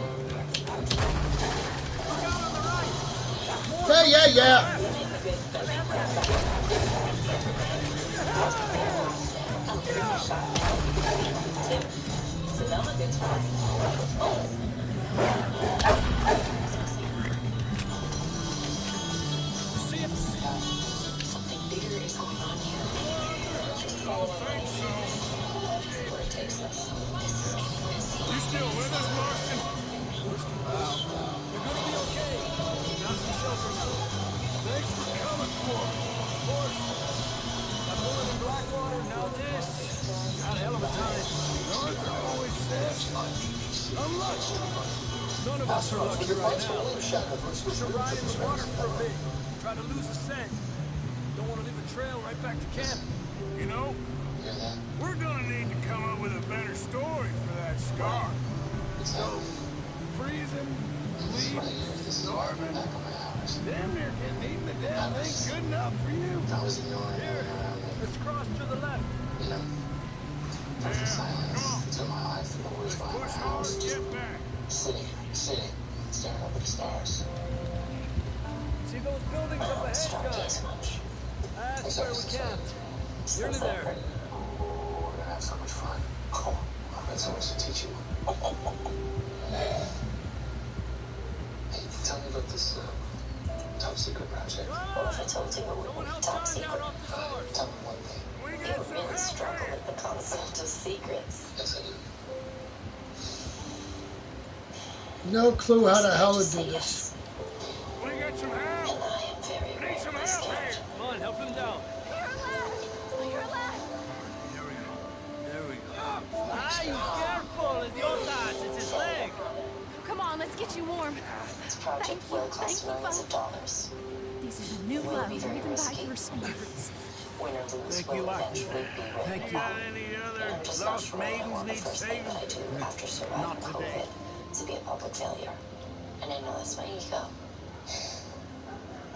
You still with us, Marston? Just about. You're gonna be okay. Now some shelter now. Thanks for coming for me. Of course. Got bullet in Blackwater, now this. Got a hell of a time. You know, as Arthur always says, unlucky. None of us are lucky right now. Should ride in the water for a bit. Try to lose a scent. Don't want to leave a trail right back to camp. You know, we're gonna need to come up with a better story for that scar. So, freezing, bleeding, starving, damn near getting eaten to death ain't good enough for you. Here, let's cross to the left. Yeah, come on. Let's push hard and get back. Sitting, staring up at the stars. See those buildings up ahead, guys? That's where we camped. Nearly there. We're gonna have so much fun. Oh, I've got so much to teach you. Hey, tell me about this top secret project. Well, if I told you it would be top secret, Tell me one thing. you would really struggle with the concept of secrets. Yes, I do. No clue how the hell to do this. We got some help. And I am very We need some rarely help scared. here. Come on, help him down. You're alive! There we go. Ay, careful, idiotas, it's his leg. Come on, let's get you warm. This project will cost millions of dollars. This is a new We'll love, be very even by risky. your standards. Win or lose Thank will you, eventually be Thank written you. down. Got any And other I'm just not lost sure I maidens want the need first thing saving? that I do after surviving Not today. COVID to be a public failure. And I know that's my ego.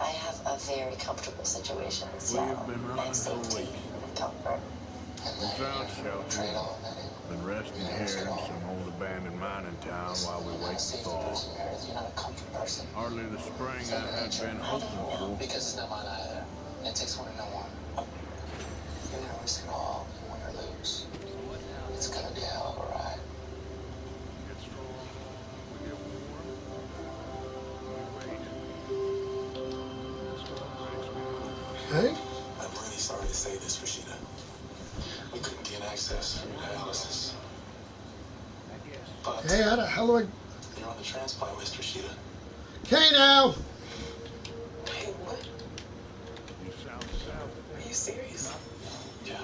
I have a very comfortable situation in Seattle. been I running have for safety weeks. and comfort. We found shelter. Trade all that in. Been resting here in some old abandoned mining town while we wait to thaw. You're not a comfort person. Hardly the spring I had been hoping for. Because it's not mine either. And it takes one to know one. You're gonna risk it all, win or lose. It's gonna be a hell of a ride. Get strong. We get warm. We wait. This one breaks me. Okay. I'm really sorry to say this, Rashida. We couldn't gain access for your dialysis. But Hey, how the hell do I... you're on the transplant list, Rashida. Okay, now. Hey, what? You sound south. Are you serious? Yeah.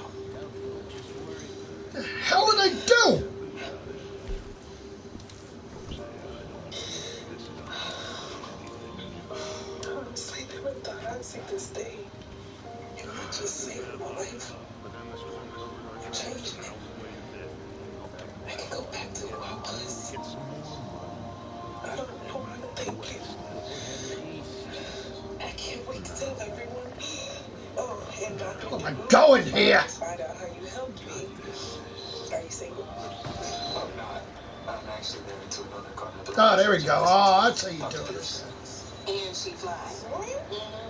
The hell did I do? Honestly, never thought I'd see this day. You just saved my life. You changed me. I can go back to who I was. I don't know how to thank you. I can't wait to tell everyone. Oh, and Dr. Where am I going here? Find out how you helped me. Are you single? I'm not. I'm actually married to another carnivore. Oh, there we go. Oh, that's how you do it. And she flies.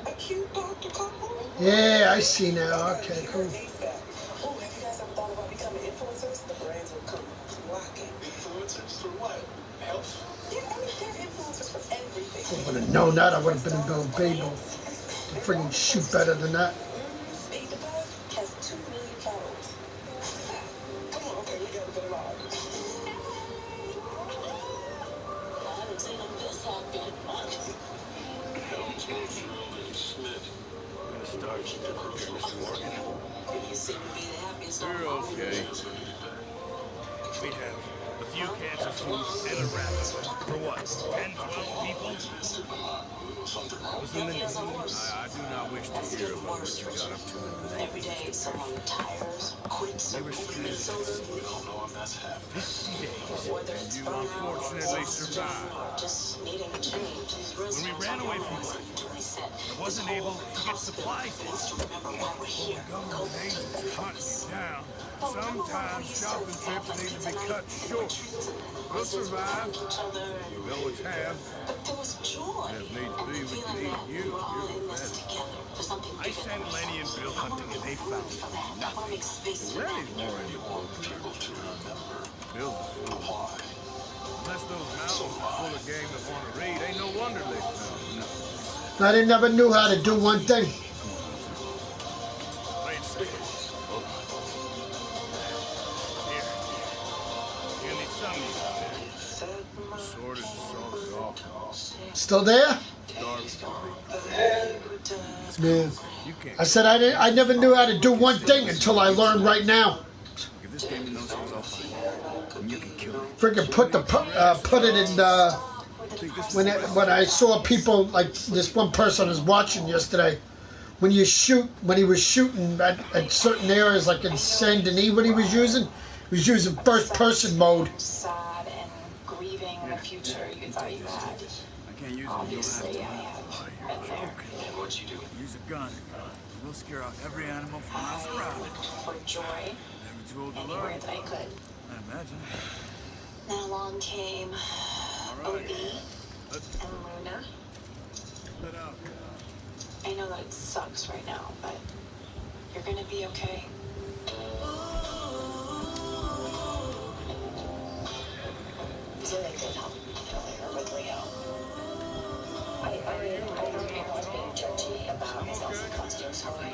A cute Dr. couple? Yeah, I see now. Okay, cool. Oh, have you guys ever thought about becoming influencers? The brands will come flocking. Influencers for what? Health? Yeah, I mean, they're influencers for everything. If I would have known that, I would have been Bill Babel. To friggin' shoot better than that. Speed the Bug has 2 million followers. Come on, okay, we gotta get along. I haven't seen him this happy in months. I'm gonna start here, Mr. Morgan. You seem to be the happiest on You're okay. We have a few cans of food and a wrap. For what? 10, 12 people? What's in the news? I do not wish to hear about what you got up to in the Every day someone retires, quits, or You were stranded We don't know if that's happening. 50 days. whether And it's you burnout, unfortunately exhaustion, survived. or just needing a change. When we ran away from work, I wasn't able to get supplies in. Government agents hunting you down. Sometimes shopping trips need to be cut short. We'll survive. We always have. But there was joy. And if needs be, we can eat you. You're pathetic. I sent Lenny and Bill hunting and they found nothing. Lenny's more into poultry. Bill's a fool. Unless those mountains are full of game that want to read, ain't no wonder they found nothing. I never knew how to do one thing. Wait a second. Here. Sword is sawed off. Still there? Yeah. I said I never knew how to do one thing until I learned right now. If this demon knows he was all fine, then you can kill me. Freaking put it in when I saw people like this one person I was watching yesterday. When he was shooting at certain areas, like in Saint Denis, what he was using first person mode. Sad and grieving the future you thought you had. I can't use it. Obviously, I have been there. And what'd you do? Use a gun. We'll scare out every animal from miles around. For joy, Never too old to anywhere learn. that I could. I imagine. Then along came Odie and Luna. Let out. I know that it sucks right now, but you're gonna be okay. So they could help earlier with Leo. I don't know what's being judgy about sales and costumes for me.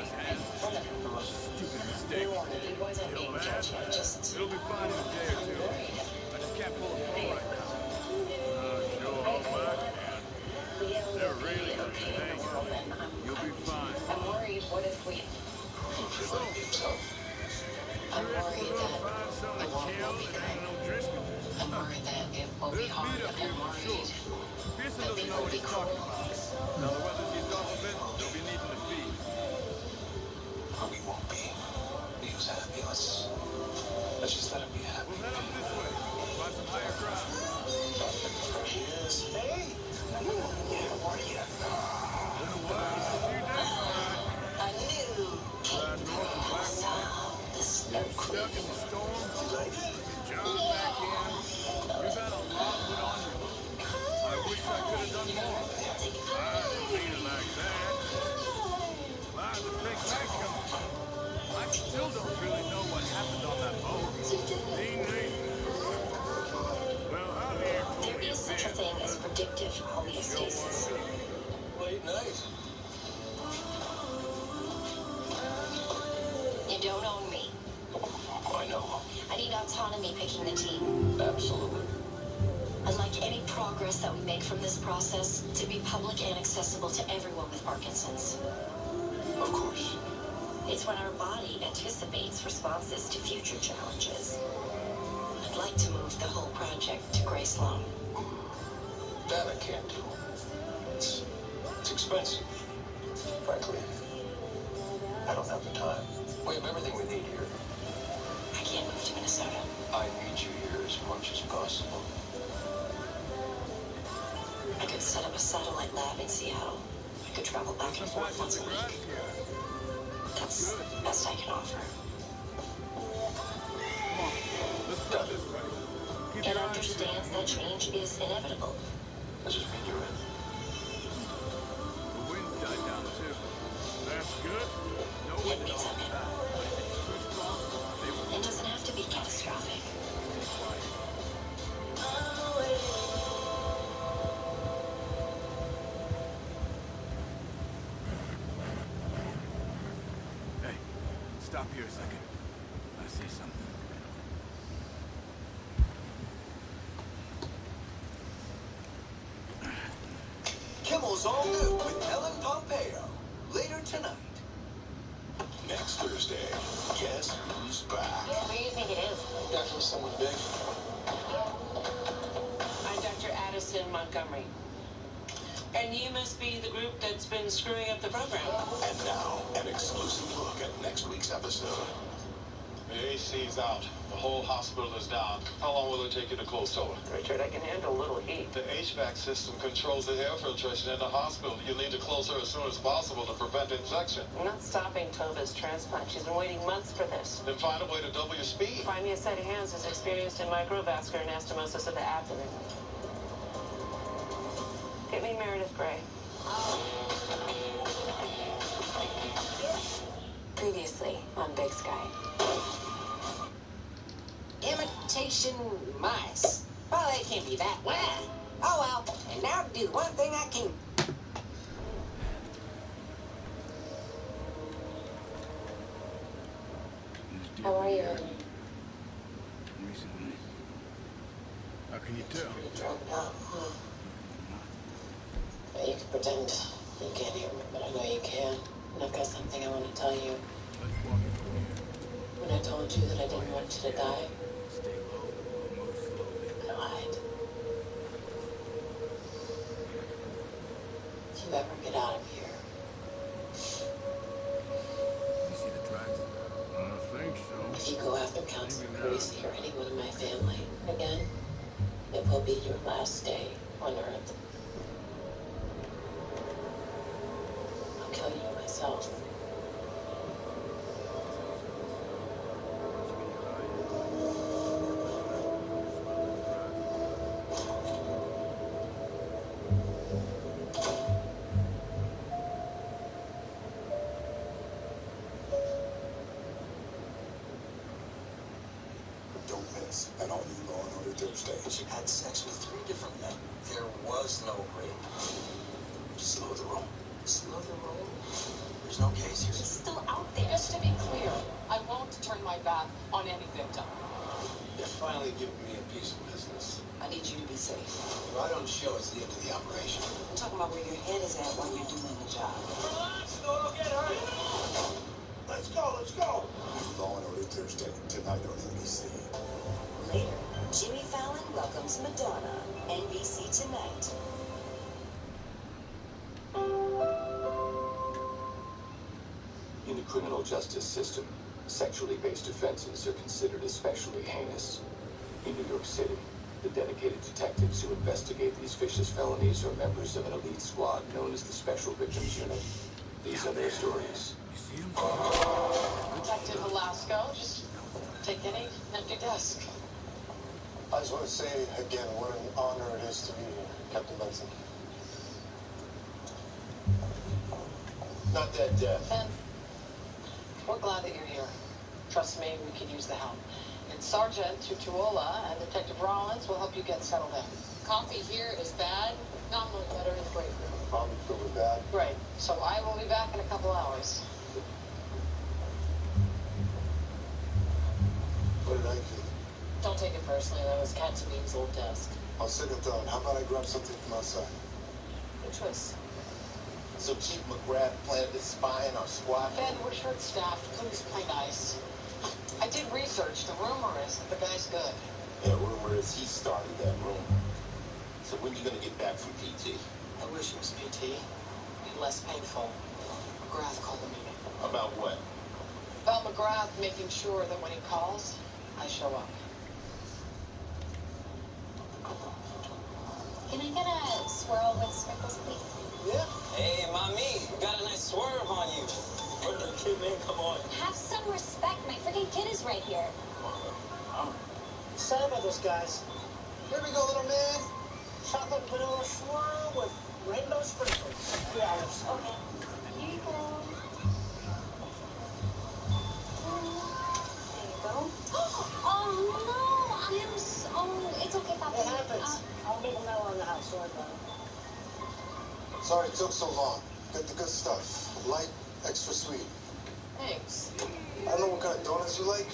Stupid mistake. He wasn't being judgy, just It'll be fine in a day or two. I just can't pull a bow right now. Sure, Mark. They're really good to hang. You'll be fine. I'm worried, what if we... I'm worried that the world won't be good. I'm worried that it will be hard. I'm worried that they will be cruel. Now the weather's eased off a bit, they'll be needing to feed. Or we won't be. Leo's happy. Let's just let him be happy. We'll head up this way. Find some higher ground. Yes. Hey! How are you? Been a while. See you days, all right. I knew Ride north of Blackwater. the snow Get stuck in the storm. Get John back in. You've had a lot put on you. I wish I could have done more. I didn't mean it like that. I had to think back of it. I still don't really know what happened on that boat. Well, Javier told There me is such a thing as predictive homeostasis. Late night. You don't own me. I know. I need autonomy picking the team. Absolutely. I'd like any progress that we make from this process to be public and accessible to everyone with Parkinson's. Of course. It's when our body anticipates responses to future challenges. I'd like to move the whole project to Gray Sloan. That I can't do. It's expensive. Frankly, I don't have the time. We have everything we need here. I can't move to Minnesota. I need you here as much as possible. I could set up a satellite lab in Seattle. I could travel back and forth once a week. That's the best I can offer. Let's go this way. Keep It your eyes understands that change is inevitable. That just means you're in. The wind's died down too. That's good. No It wind at means all. I'm in. Too strong. They will It doesn't have to be catastrophic. stay quiet. Hey, stop here a second. I see something. Kimmel's all new with Ellen Pompeo. Later tonight. Next Thursday, guess who's back? Where do you think it is? Back from someone big. I'm Dr. Addison Montgomery. And you must be the group that's been screwing up the program. And now, an exclusive look at next week's episode. The AC's out. The whole hospital is down. How long will it take you to close over? Richard, I can handle a little heat. The HVAC system controls the air filtration in the hospital. You need to close her as soon as possible to prevent infection. I'm not stopping Tova's transplant. She's been waiting months for this. Then find a way to double your speed. Find me a set of hands who's experienced in microvascular anastomosis of the abdomen. Get me Meredith Grey. Previously on Big Sky. Imitation mice. Well, they can't be that bad. Oh well, and now to do the one thing I can. These deer How are you? Recently, can you tell? Drunk out. Yeah, you can pretend you can't hear me, but I know you can. And I've got something I want to tell you. Let's walk it from here. When I told you that I didn't want you to die, Stay low. Move slowly. I lied. If you ever get out of here, You see the tracks? I think so. if you go after Council Priest or anyone in my family again, it will be your last day on Earth. I'll kill you myself. Don't miss an all-new Law and Order Thursday. She had sex with 3 different men. There was no rape. Slow the roll. Slow the roll. There's no case here. He's still out there. Just to be clear, I won't turn my back on any victim. You're finally giving me a piece of business. I need you to be safe. If I don't show, it's the end of the operation. I'm talking about where your head is at while you're doing the job. Relax, don't get hurt. Let's go, let's go. Law and Order Thursday, tonight on NBC. Later, Jimmy Fallon welcomes Madonna. NBC Tonight. In the criminal justice system, sexually based offenses are considered especially heinous. In New York City, the dedicated detectives who investigate these vicious felonies are members of an elite squad known as the Special Victims Unit. These are their stories. You see him? Detective Velasco, just take any empty desk. I just want to say again what an honor it is to be here, Captain Benson. Not that deaf. And we're glad that you're here. Trust me, we could use the help. And Sergeant Tutuola and Detective Rollins will help you get settled in. Coffee here is bad, nominally better in the break room. Probably really bad. Great. So I will be back in a couple hours. What did I do? Don't take it personally. That was Katsumim's old desk. I'll second thought. How about I grab something from outside? Good choice. So Chief McGrath planted a spy in our squad. Ben, we're short-staffed. Please play nice. I did research. The rumor is that the guy's good. Yeah, rumor is he started that rumor. So when you gonna get back from PT? I wish it was PT. And less painful. McGrath called a meeting. About what? About McGrath making sure that when he calls, I show up. Can I get a swirl with sprinkles, please? Yeah. Hey, mommy, you got a nice swerve on you. Where'd the kid man come on? Have some respect. My freaking kid is right here. Sorry about those guys. Here we go, little man. Chocolate vanilla swirl with rainbow sprinkles. $3. Okay. Here you go. There you go. Oh, no. I'm so... It's okay, Papa. It happens. I'll make a mellow in the house. Sorry about it. Sorry it took so long. Get the good stuff. Light, extra sweet. Thanks. I don't know what kind of donuts you like.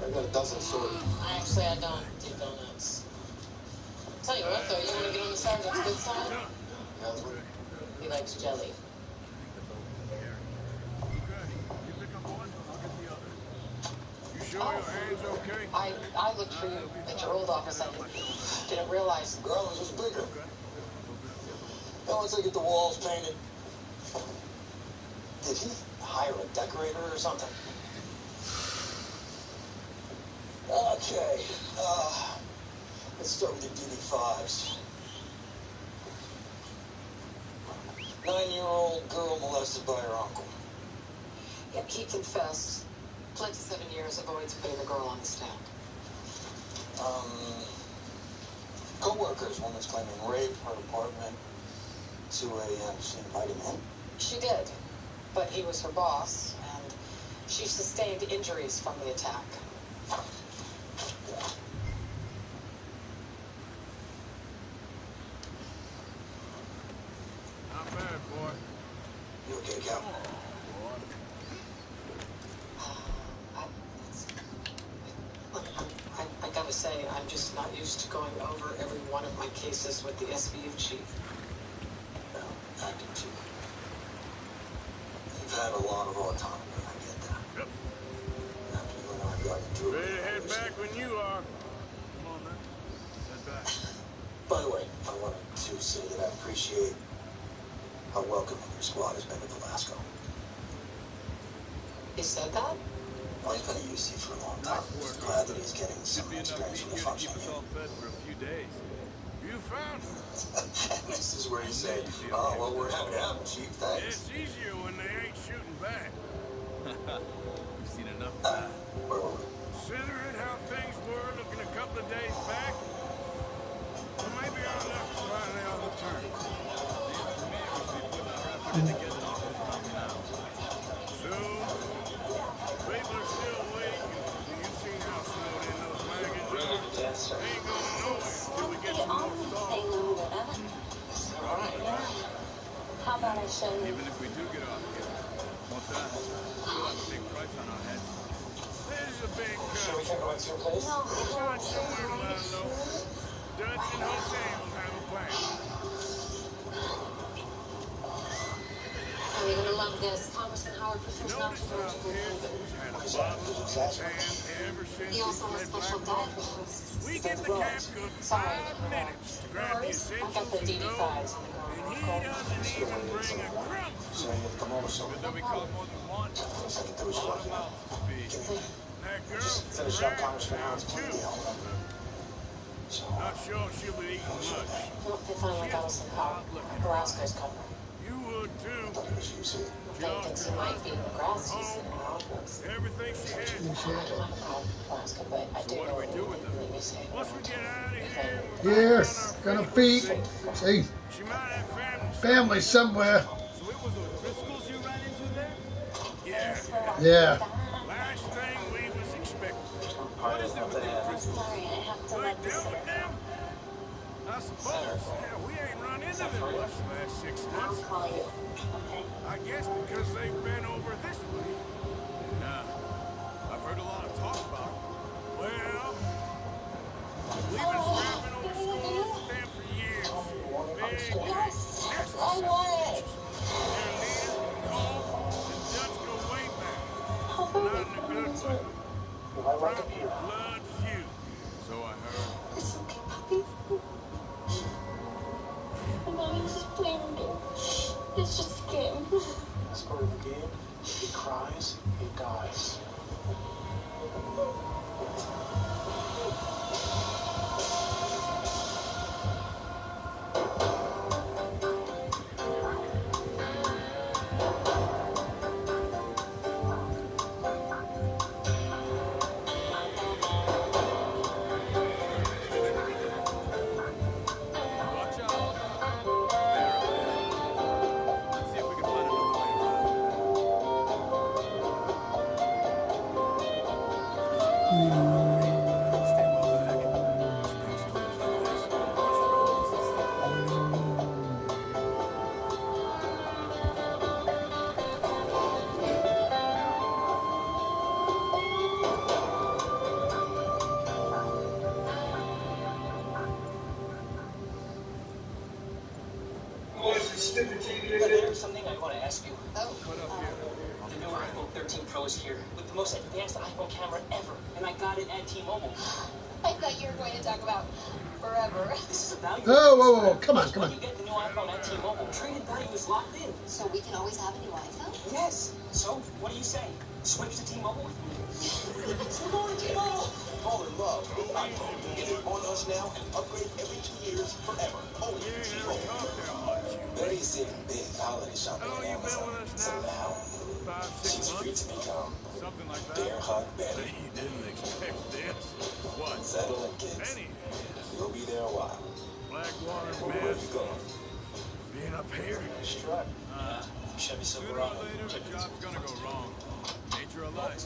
I got a dozen sorted. Actually, I don't do donuts. Tell you what, though, you want to get on the sergeant's good side? Yeah, what? He likes jelly. You pick up one, I'll get the other. You sure your hand's okay? I looked for you at your old office. I didn't realize. Girl, it was bigger. Now once I get the walls painted. Did he hire a decorator or something? Okay. Let's start with the DD5s. 9-year-old girl molested by her uncle. Yeah, he confessed. Pled to 7 years, avoids putting the girl on the stand. Co-workers, woman's claiming rape, her apartment, 2 a.m. She invited him in. She did, but he was her boss, and she sustained injuries from the attack. Not bad, boy. You okay, Cal? I got his say, I'm just not used to going over every one of my cases with the SVU chief. No, acting chief. You've had a lot of autonomy, I get that. Yep. After you and I got into it. Ready to head back when you are. Come on, man. Head back. By the way, I wanted to say that I appreciate how welcoming your squad has been to Velasco. He said that? Well, he's been a UC for a long time. He's glad that he's getting some experience with the function. Keep us all fed for a few days. You found her. And this is where you say, oh, well, we're happy to have him, Chief. Thanks. It's easier when they ain't shooting back. We've seen enough of that. Where were we? Considering how things were looking a couple of days back, well, maybe our luck's finally on the turn. For me, we should be putting our effort into getting off this mountain now. Soon, people are still waiting. You've seen how snowed in those wagons are. They ain't going nowhere until we get some more salt. How about I show you? Even if we do get off here, won't that? We'll have a big price on our heads. This is a big Shall we check out your place? No, It's not somewhere down low. Dutch and Jose will have a plan. Oh, you're gonna love this. Congressman Howard prefers not Notice to go how to the Pearson's had a bottle in his hand ever since He also has fled special Blackwater. diet requests. We give the camp cook 5 minutes to grab the I've got essentials the and go, DD5s in the and garage. he doesn't even bring a crumb. Good that we caught more than one. A lot of mouths to feed. That girl's from Finish up Congressman Ragtown, Howard's too. Not sure she'll be eating much. Look, they finally got us in power. Velasco's covered. You would, too. They thinks he might be in the grass he's sitting around. Everything she had. Velasco, but I do So what do we do with them? Once we get out of here, we're Yes, gonna feed. See, she might have family. family somewhere. So it was the Driscolls you ran into there? Yeah. Yeah. Last thing we was expecting. What is it with the Driscolls? Sorry, I have to Like let this dealt with them? I suppose. Yeah, we ain't run into them much the last 6 I'll months. call you. Okay. I guess because they've been over this way. Nah. I've heard a lot of talk about it. Well, we've been scrapping over scores with them for years. Big, Yes, nasty I want it. Their leader, Cole, and Dutch go way back. Not in a good way. From blood feud. So I heard. It's okay, puppy. I'm not even playing a game. It's just a game. It's part of the game. He cries, he dies. Watch out. There, let's see if we can find another way around. Stay well back. Spring storms like this are worse for us. There's something I want to ask you. Put up here. The new iPhone 13 Pro is here with the most advanced iPhone camera ever, and I got it at T-Mobile. I thought you were going to talk about forever. This is a value. Oh, whoa, whoa, come on, come When on. you get the new iPhone at T-Mobile, trade-in value is locked in. So we can always have a new iPhone? Yes. So, what do you say? Switch to T-Mobile with me. We're going to T-Mobile. Fall in love with iPhone. Get it on us now and upgrade every 2 years forever. Only We ain't from never T-Mobile. talked that much. Betty's saving big holiday shopping How long on you been Amazon. with us So now? now, 5, 6 she's free months? to become Something like Bear that. Hug Betty. You didn't expect this. What? Settle in, kids. Benny, We'll be there a while. Blackwater Where you mess. going? Being up here. Strut. Chevy Sooner or later, the job's gonna go wrong. Nature of life.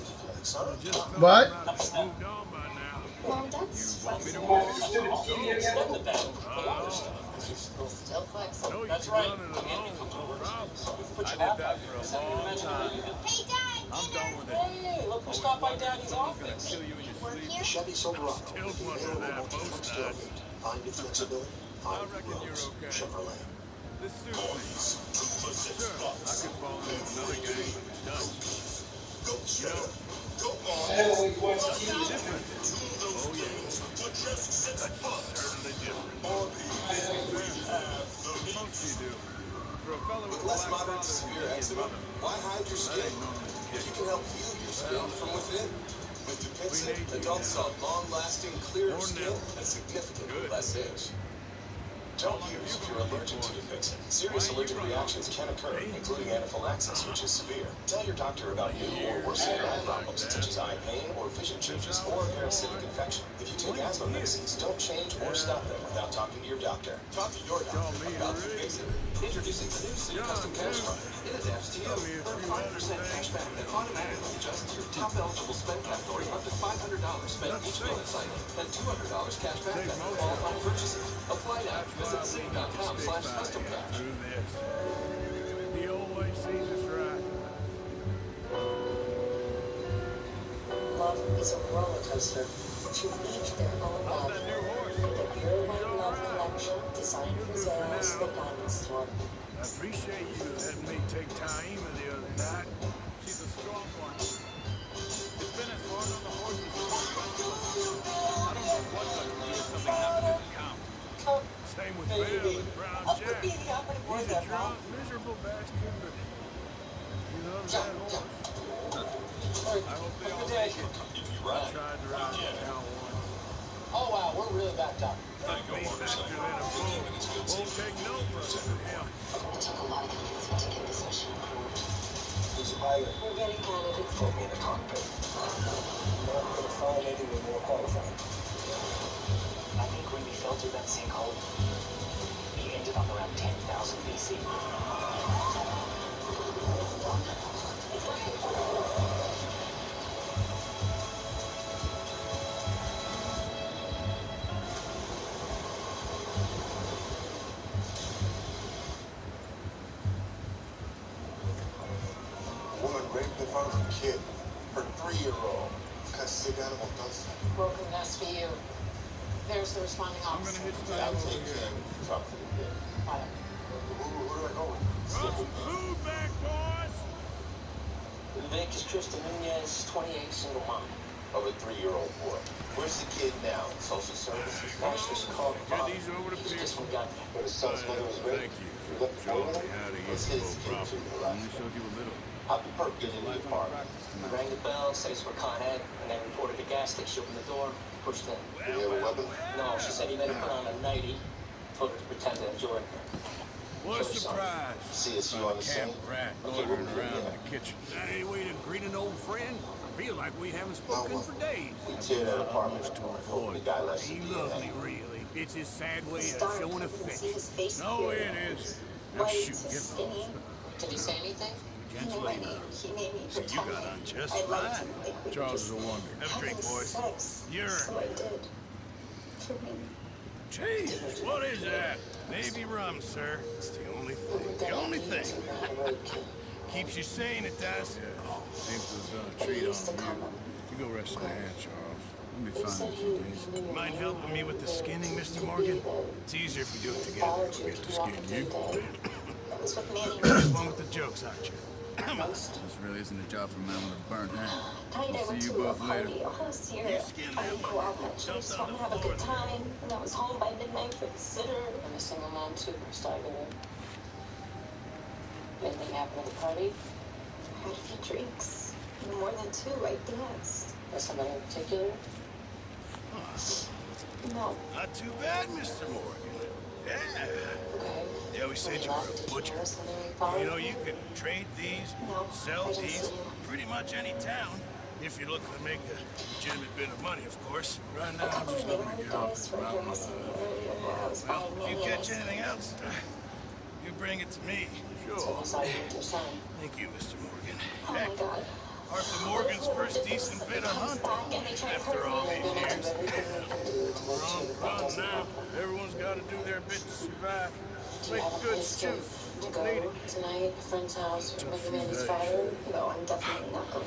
Son? Just thought What? I might have moved on by now. Well, that's Want me to still flexible. No, you That's can right. run it alone, no problem. I did that for a long time. Hey, Dad! I'm done with it. Hey, look Ever stop by Daddy's office? Kill you in your sleep. The Chevy Silverado. Still wonder Available that multi-flex most tailgate. Find your flexibility. I Find reckon your you're roads. okay. Chevrolet. This suits me. Sure, I could fall in with another gang like the Dutch. You know, Dutch is different. Oh yeah, Dutch is certainly different. Family. Most of you do. For a fellow with a Less black moderate to father and severe Indian eczema, mother, why hide your that skin? ain't normally the If case. you can help heal your skin from within. With We Dupixent, need you adults now. saw long-lasting, clearer More than skin ever. and significantly Good. less itch. Don't use if you're allergic to Dupixent. Serious allergic reactions can occur, including anaphylaxis, which is severe. Tell your doctor about new or worsening eye problems, such as eye pain or vision changes, or a parasitic infection. If you take asthma medicines, don't change or stop them without talking to your doctor. Talk to your doctor about Dupixent. Introducing the new City Custom Cash Card. It adapts to you. Earn 5% cash back that automatically adjusts your top eligible spend category up to $500 spent each bonus item and $200 cash back on qualifying purchases. Apply now. Visit city.com/customcash. Through this. He always sees us right. Love is a roller coaster. To each their own How's love. that new horse? The Pure White all Love right. collection, designed for You'll do for sales, now. the diamond store. I appreciate you letting me take Taima the other night. She's a strong one. It's been as hard on the horses as on the rest of us. I don't know what Dutch would do if something happened to the Count. Same with Bill and Brown Jack. He's a drunk, miserable bastard, but he loves that horse. I hope they all make it. I tried to ride the Count once. Oh wow, we're really backed up. Like me faster than a bull. Won't take no brother but him. It took a lot of convincing to get this mission approved. Who's the pilot? We're getting candidates. Put me in the cockpit. Not gonna find anyone more qualified. I think when we fell through that sinkhole, we ended up around 10,000 BC. Woman raped in front of her kid, her 3-year-old. Broken nest for you. There's the responding I'm officer. gonna hit time over here. Talk to the kid. Who do I go with? Brought some food back, boys. Vic is Krista Nunez, 28, single mom. Of a 3-year-old boy. Where's the kid now? Social services? Nice just called the Get father. these over to He's just Pearson. forgotten. Where his son's mother was raped? Thank you. You left the boy Showing with me him? how to What's use his the kid proper. to the Only left? showed you a little. How'd the perp get into the apartment? He rang the bell, says we're Con Ed, and then reported the gas leak. She opened the door, pushed in. Did he have a weapon? No, she said he made her put on a nightie, told her to pretend to enjoy it. What a surprise. CSU Find on a the scene? camp rat loitering around in the kitchen. Any way to greet an old friend? I feel like we haven't spoken for days. We tear that apartment Almost to apart. avoid. The guy left He some loves DNA. me, really. It's his sad way of Starved. showing I couldn't see his affection. face No, clearly. it is. Now White, shoot, so get skinny. lost. Did he say anything? See you He gents knew my later. name. He made me See, you pretend. got on just I'd like to fine. think we Charles is just a wonder. Have a drink, having boys. sex. Urine. So I did. For me. Jesus, what is that? Navy rum, sir. It's the only thing. The only thing. Keeps you sane, it does. Yeah. Seems to have done a treat on you. You go rest your hand, Charles. We'll be fine in a few days. Mind helping me with the skinning, Mr. Morgan? It's easier if we do it together. I'll get to skin you. That was what Manny One with the jokes, aren't you? Come on. This really isn't a job for a man with a burnt hand. Night I We'll went see you to a both later. party last year. I didn't go out much. I just wanted to have a good time. And I was home by midnight for the sitter. I'm a single mom too, starving her. Anything happened at the party? I had a few drinks. More than 2. I danced. Was somebody in particular? No. Not too bad, Mr. Morgan. Yeah. Okay. They always said you were a butcher. You know, you could trade these, sell these, pretty much any town, if you're looking to make a legitimate bit of money, of course. Right now, I'm just looking to get off this mountain. Well, if you catch anything else, you bring it to me. Sure. Thank you, Mr. Morgan. Oh my God. Arthur Morgan's first decent bit of hunting after all these years. Run now. Everyone's got to do their bit to survive. Make good stew. To go tonight, a friend's house, maybe Mandy's father. No, I'm definitely not going.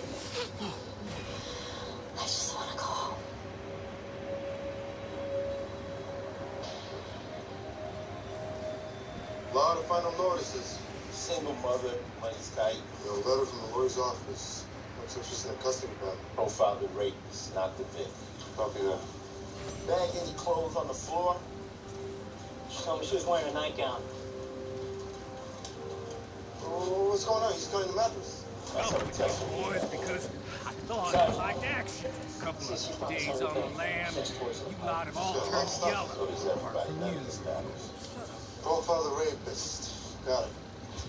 lot of final notices. Single mother, money's tight. A letter from the lawyer's office. Looks like she's in a custody battle. Profile the rapist, not the victim. Copy that. Bag any clothes on the floor? She told me she was wearing a nightgown. Oh, what's going on? He's cutting the mattress. That's how we test them. Boys, because I thought I liked action. A couple of days on the lam, you lot have all turned yellow. Apart from you. Profile the rapist. Got it.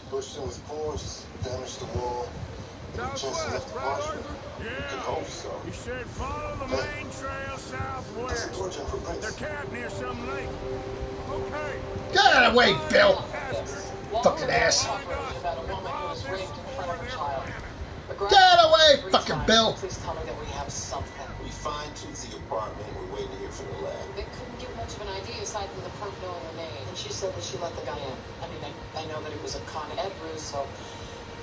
Pushed him with force, damaged the wall. Southwest, right, Arthur? Yeah. He said follow the main trail southwest. They're camped near some lake. Okay. Get out of the way, Bill. Fucking ass. About a woman who was raped in front of a child. Get out of the way, fucking Bill. Please tell me that we have something. We fine-tuned the apartment. We're waiting to hear from the lab. They couldn't give much of an idea aside from the perp knowing the name. And she said that she let the guy in. I mean, I know that it was a Con Ed ruse, so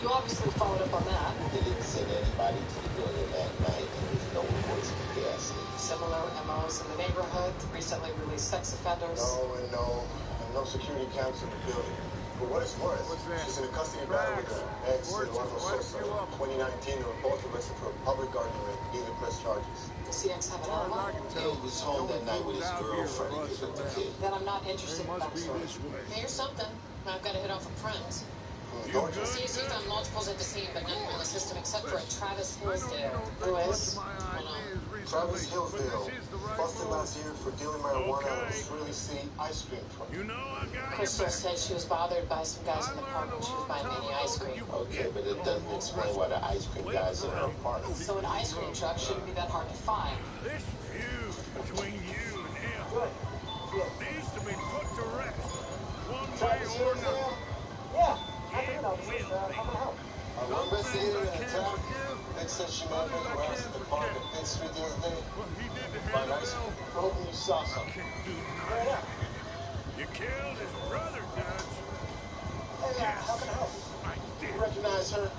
you obviously followed up on that. They didn't send anybody to the building that night, and there's no reports of the gas leak. Similar MOs in the neighborhood, recently released sex offenders. And no security cams in the building. For what it's worth, she's in a custody battle with her ex-Eduardo Sosa. 2019, they were both arrested for a public argument, neither press charges. Does the ex have an alibi? Yeah, he was home that night with his girlfriend. He was with the kid. Then I'm not interested in backstory. Here's something. I've got to hit off of friends. CAC's done multiples at the scene, but none in the system except for a Travis Hillsdale. Who is? Travis Hillsdale, busted last year for dealing marijuana at a Swirly Sea ice cream truck. Crystal said she was bothered by some guys in the park when she was buying mini ice cream. Okay, but it doesn't explain why the ice cream guy's in her apartment. So an ice cream truck shouldn't be that hard to find. This feud between you and him needs to be put to rest. One way or another. Yeah, I can help. How can I help? One investigator in the town. Nick said she might have been harassed at the park at 5th Street the other day. Fine ice cream. We're hoping you saw something. Yeah. You killed his brother, Dutch. Hey, how can I help? Do you recognize her?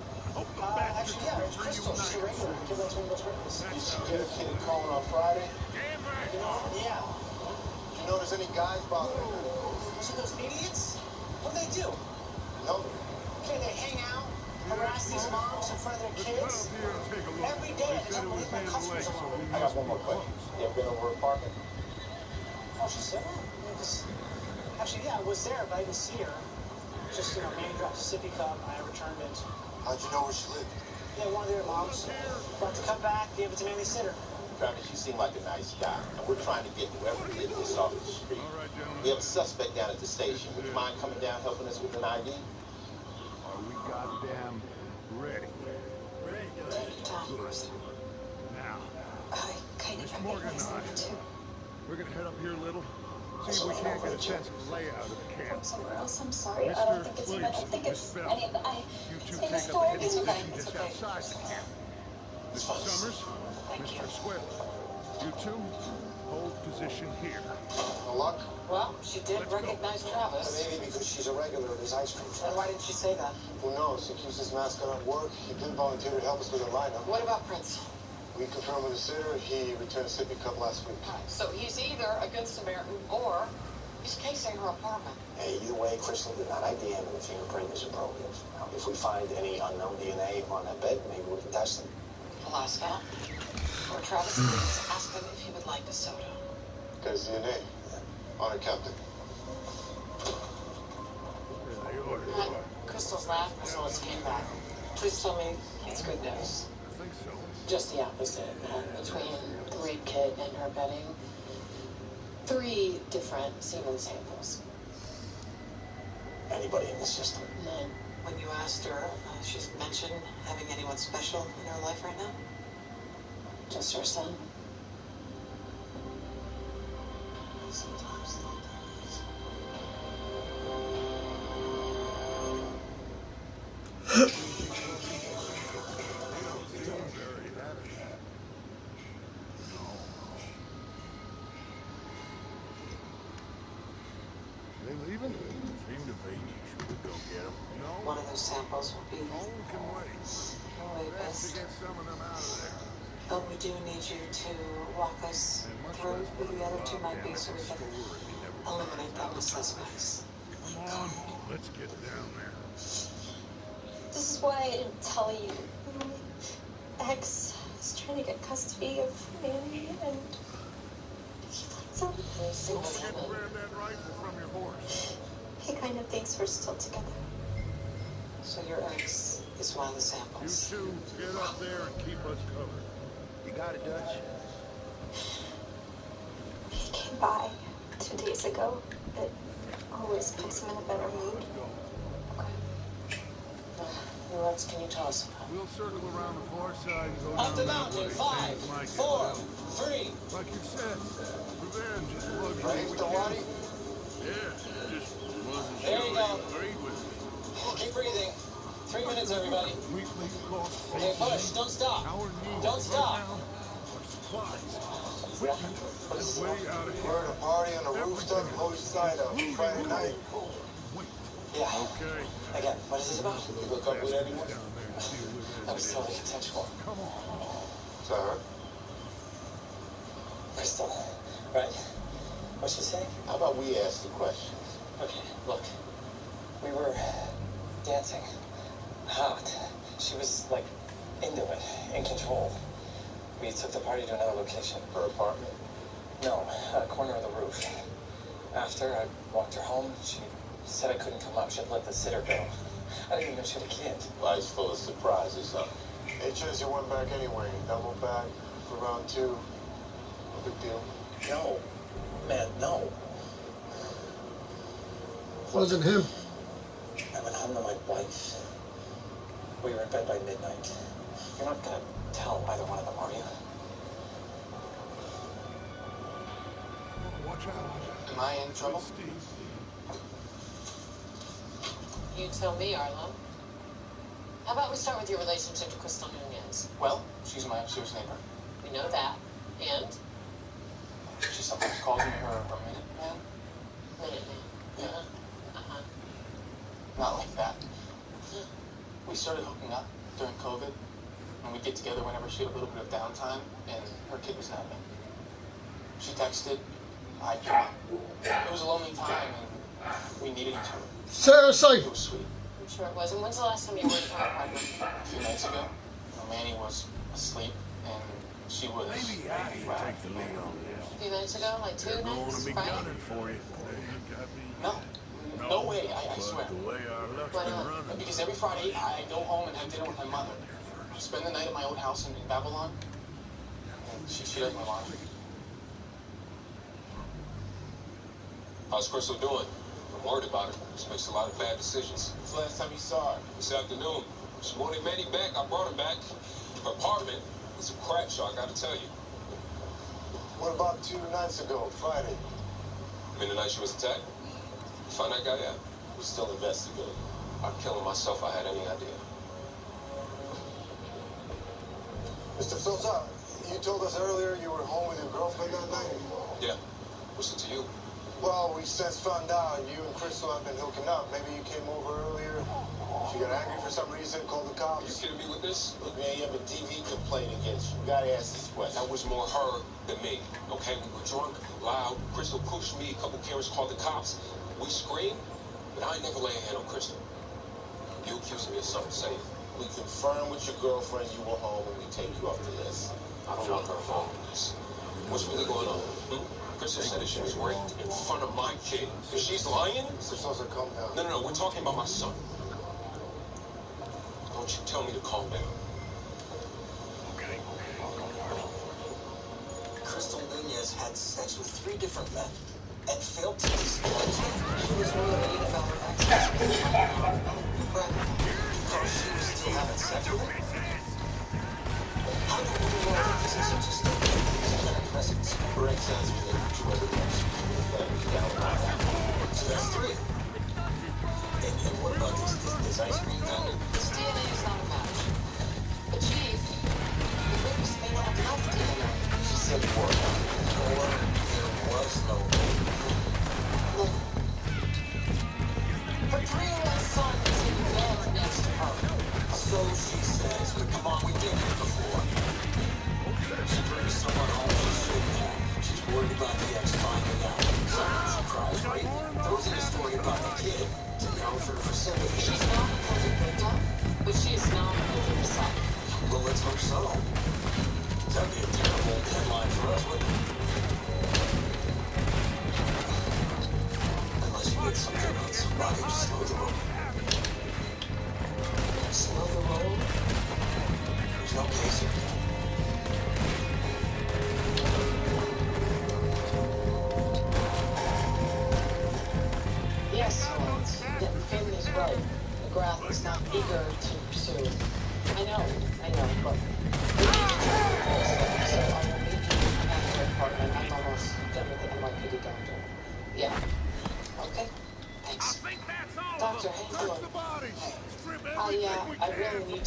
Actually, yeah, it's Crystal. She's a regular. Did she get a kid calling on Friday? Yeah. Do you know there's any guys bothering her? Was it those idiots? What'd they do? No. Okay, they hang out, harass these moms in front of their kids. Every day, I can't believe my customers are over. I got one more question. You ever been over her apartment? Oh, she's there? Actually, yeah, I was there, but I didn't see her. Just, Manny dropped a sippy cup, and I returned it. How'd you know where she lived? Yeah, one of their moms. Brought the cup back, gave it to Manny Sitter. Travis, you seem like a nice guy, and we're trying to get whoever did this off the street. We have a suspect down at the station. Would you mind coming down helping us with an ID? Are we goddamn ready? Now, Miss Morgan and I, we're gonna head up here a little, see if we can't get a sense of the layout of the camp. Somewhere else, I'm sorry. I don't think it's even. I think it's any of the. You two take up a hidden position just outside the camp. Mr. Summers, Mr. Swift, you two hold position here. No luck? Well, she did recognize Travis. Maybe because she's a regular at his ice cream And truck. why didn't she say that? Who knows? He keeps his mascot at work. He did volunteer to help us with a lineup. What about Prince? We confirmed with the sitter. He returned a sippy cup last week. So he's either a good Samaritan or he's casing her apartment. Hey, either way, Crystal did not ID him, and the fingerprint is appropriate. Now, if we find any unknown DNA on that bed, maybe we can test them. Alaska. Or Travis, please ask him if he would like a soda. There's DNA. Honor, Captain. Crystal's lab results came back. Please tell me it's good news. I think so. Just the opposite. Between the rape kit and her bedding, 3 different semen samples. Anybody in the system? None. When you asked her, she's mentioned having anyone special in her life right now? Just her son. Sometimes. They leaving? Seem to be. Should we go get them? No. One of those samples will be Can wait. best. To get some of them out of there. But we do need you to walk us through who the other 2 might be so we can eliminate them as suspects. Come on. Let's get down there. This is why I didn't tell you. My ex is trying to get custody of Manny, and he finds out. Don't forget to grab that rifle from your horse. He kind of thinks we're still together. So your ex is one of the samples. You two, get up there and keep us covered. You got it, Dutch. He came by 2 days ago. It always puts him in a better mood. What else can you tell us about? We'll circle around the far side and go Up down the that mountain way. in 5, Seems like 4, it. 3. Like you said, revenge is a luxury Right, we the can't. Wadi? Yeah, just wasn't There sure you you go. agreed with me. Keep breathing. 3 minutes, everybody. Completely lost Okay, faith in push. me. Don't stop. Our needs Don't right stop. now are supplies, equipment, and way out of We're here. at a party on the rooftop host side of Friday night. Wait. Yeah. Okay. Again, what is this about? You hook up with everyone? Down there to deal with That as was it totally is. consensual. Come on. Is that her? Crystal, right? What'd she say? How about we ask the questions? Okay, look. We were dancing. Hot. She was, like, into it. In control. We took the party to another location. Her apartment? No, a corner of the roof. After I walked her home, she said I couldn't come up. She'd let the sitter go. I didn't even know she had a kid. Life's full of surprises, huh? Hey, Chase, you went back anyway. Double back for round 2. No big deal. No. Man, no. Wasn't him. I went home to my wife. We were in bed by midnight. You're not gonna tell either one of them, are you? Watch out. Am I in trouble? Steve. You tell me, Arlo. How about we start with your relationship to Crystal Nunez? Well, she's my upstairs neighbor. We know that. And? She sometimes calls me her minute man. Minute Man. Yeah. Uh-huh. Not like that. We started hooking up during COVID, and we'd get together whenever she had a little bit of downtime, and her kid was napping. She texted, I came up. It was a lonely time, and we needed each other. Seriously. It was sweet. I'm sure it was. And when's the last time you were in her apartment? A few nights ago, Manny was asleep, and she was... Maybe I can take the lead on this. A few nights ago? Like 2 They're going nights? to be Right? gunning for you. They ain't got me. No way, I swear. But the way our luck's Why been not? running. Because every Friday, I go home and have dinner with my mother. Spend the night at my old house in Babylon. And she does my laundry. How's Crystal doing? I'm worried about her. She makes a lot of bad decisions. When's the last time you saw her? This afternoon, she wanted Manny back. I brought him back. Her apartment is a crap show, I gotta tell you. What about 2 nights ago, Friday? I mean, the night she was attacked? Find that guy out. We're still investigating. I'd kill him myself if I had any idea. Mr. Sosa, you told us earlier you were home with your girlfriend that night? Yeah. What's it to you? Well, we since found out you and Crystal have been hooking up. Maybe you came over earlier. She got angry for some reason, called the Are you cops. kidding me with this? Look, man, you have a TV complaint against you. You gotta ask this question. That was more her than me. Okay, we were drunk, loud. Crystal pushed me. A couple carers called the cops. We screamed, but I ain't never lay a hand on Crystal. You accusing me of something, say it. We confirmed with your girlfriend you were home and we take you off the list. I don't want her involved in this. What's really going on? Crystal said that she was raped in front of my kid. If she's lying? Mr. Sosa, calm down. No, we're talking about my son. Don't you tell me to calm down. Okay, I'll go first. Crystal Nunez had sex with 3 different men and failed to disclose he was one of the 8 hour accidents. But because she was still having sex with him? How do we know that this is such a statement? It's kind of presence. Correct sounds related to other So that's 3. And what about this ice cream vendor? This DNA is not a match. But Chief, the witness may not have enough DNA. She said war. Or there was no war. Look, her 3-year-old son is in bed next to her. So she says, but come on, we did it before. She brings someone home she shouldn't have. She's worried about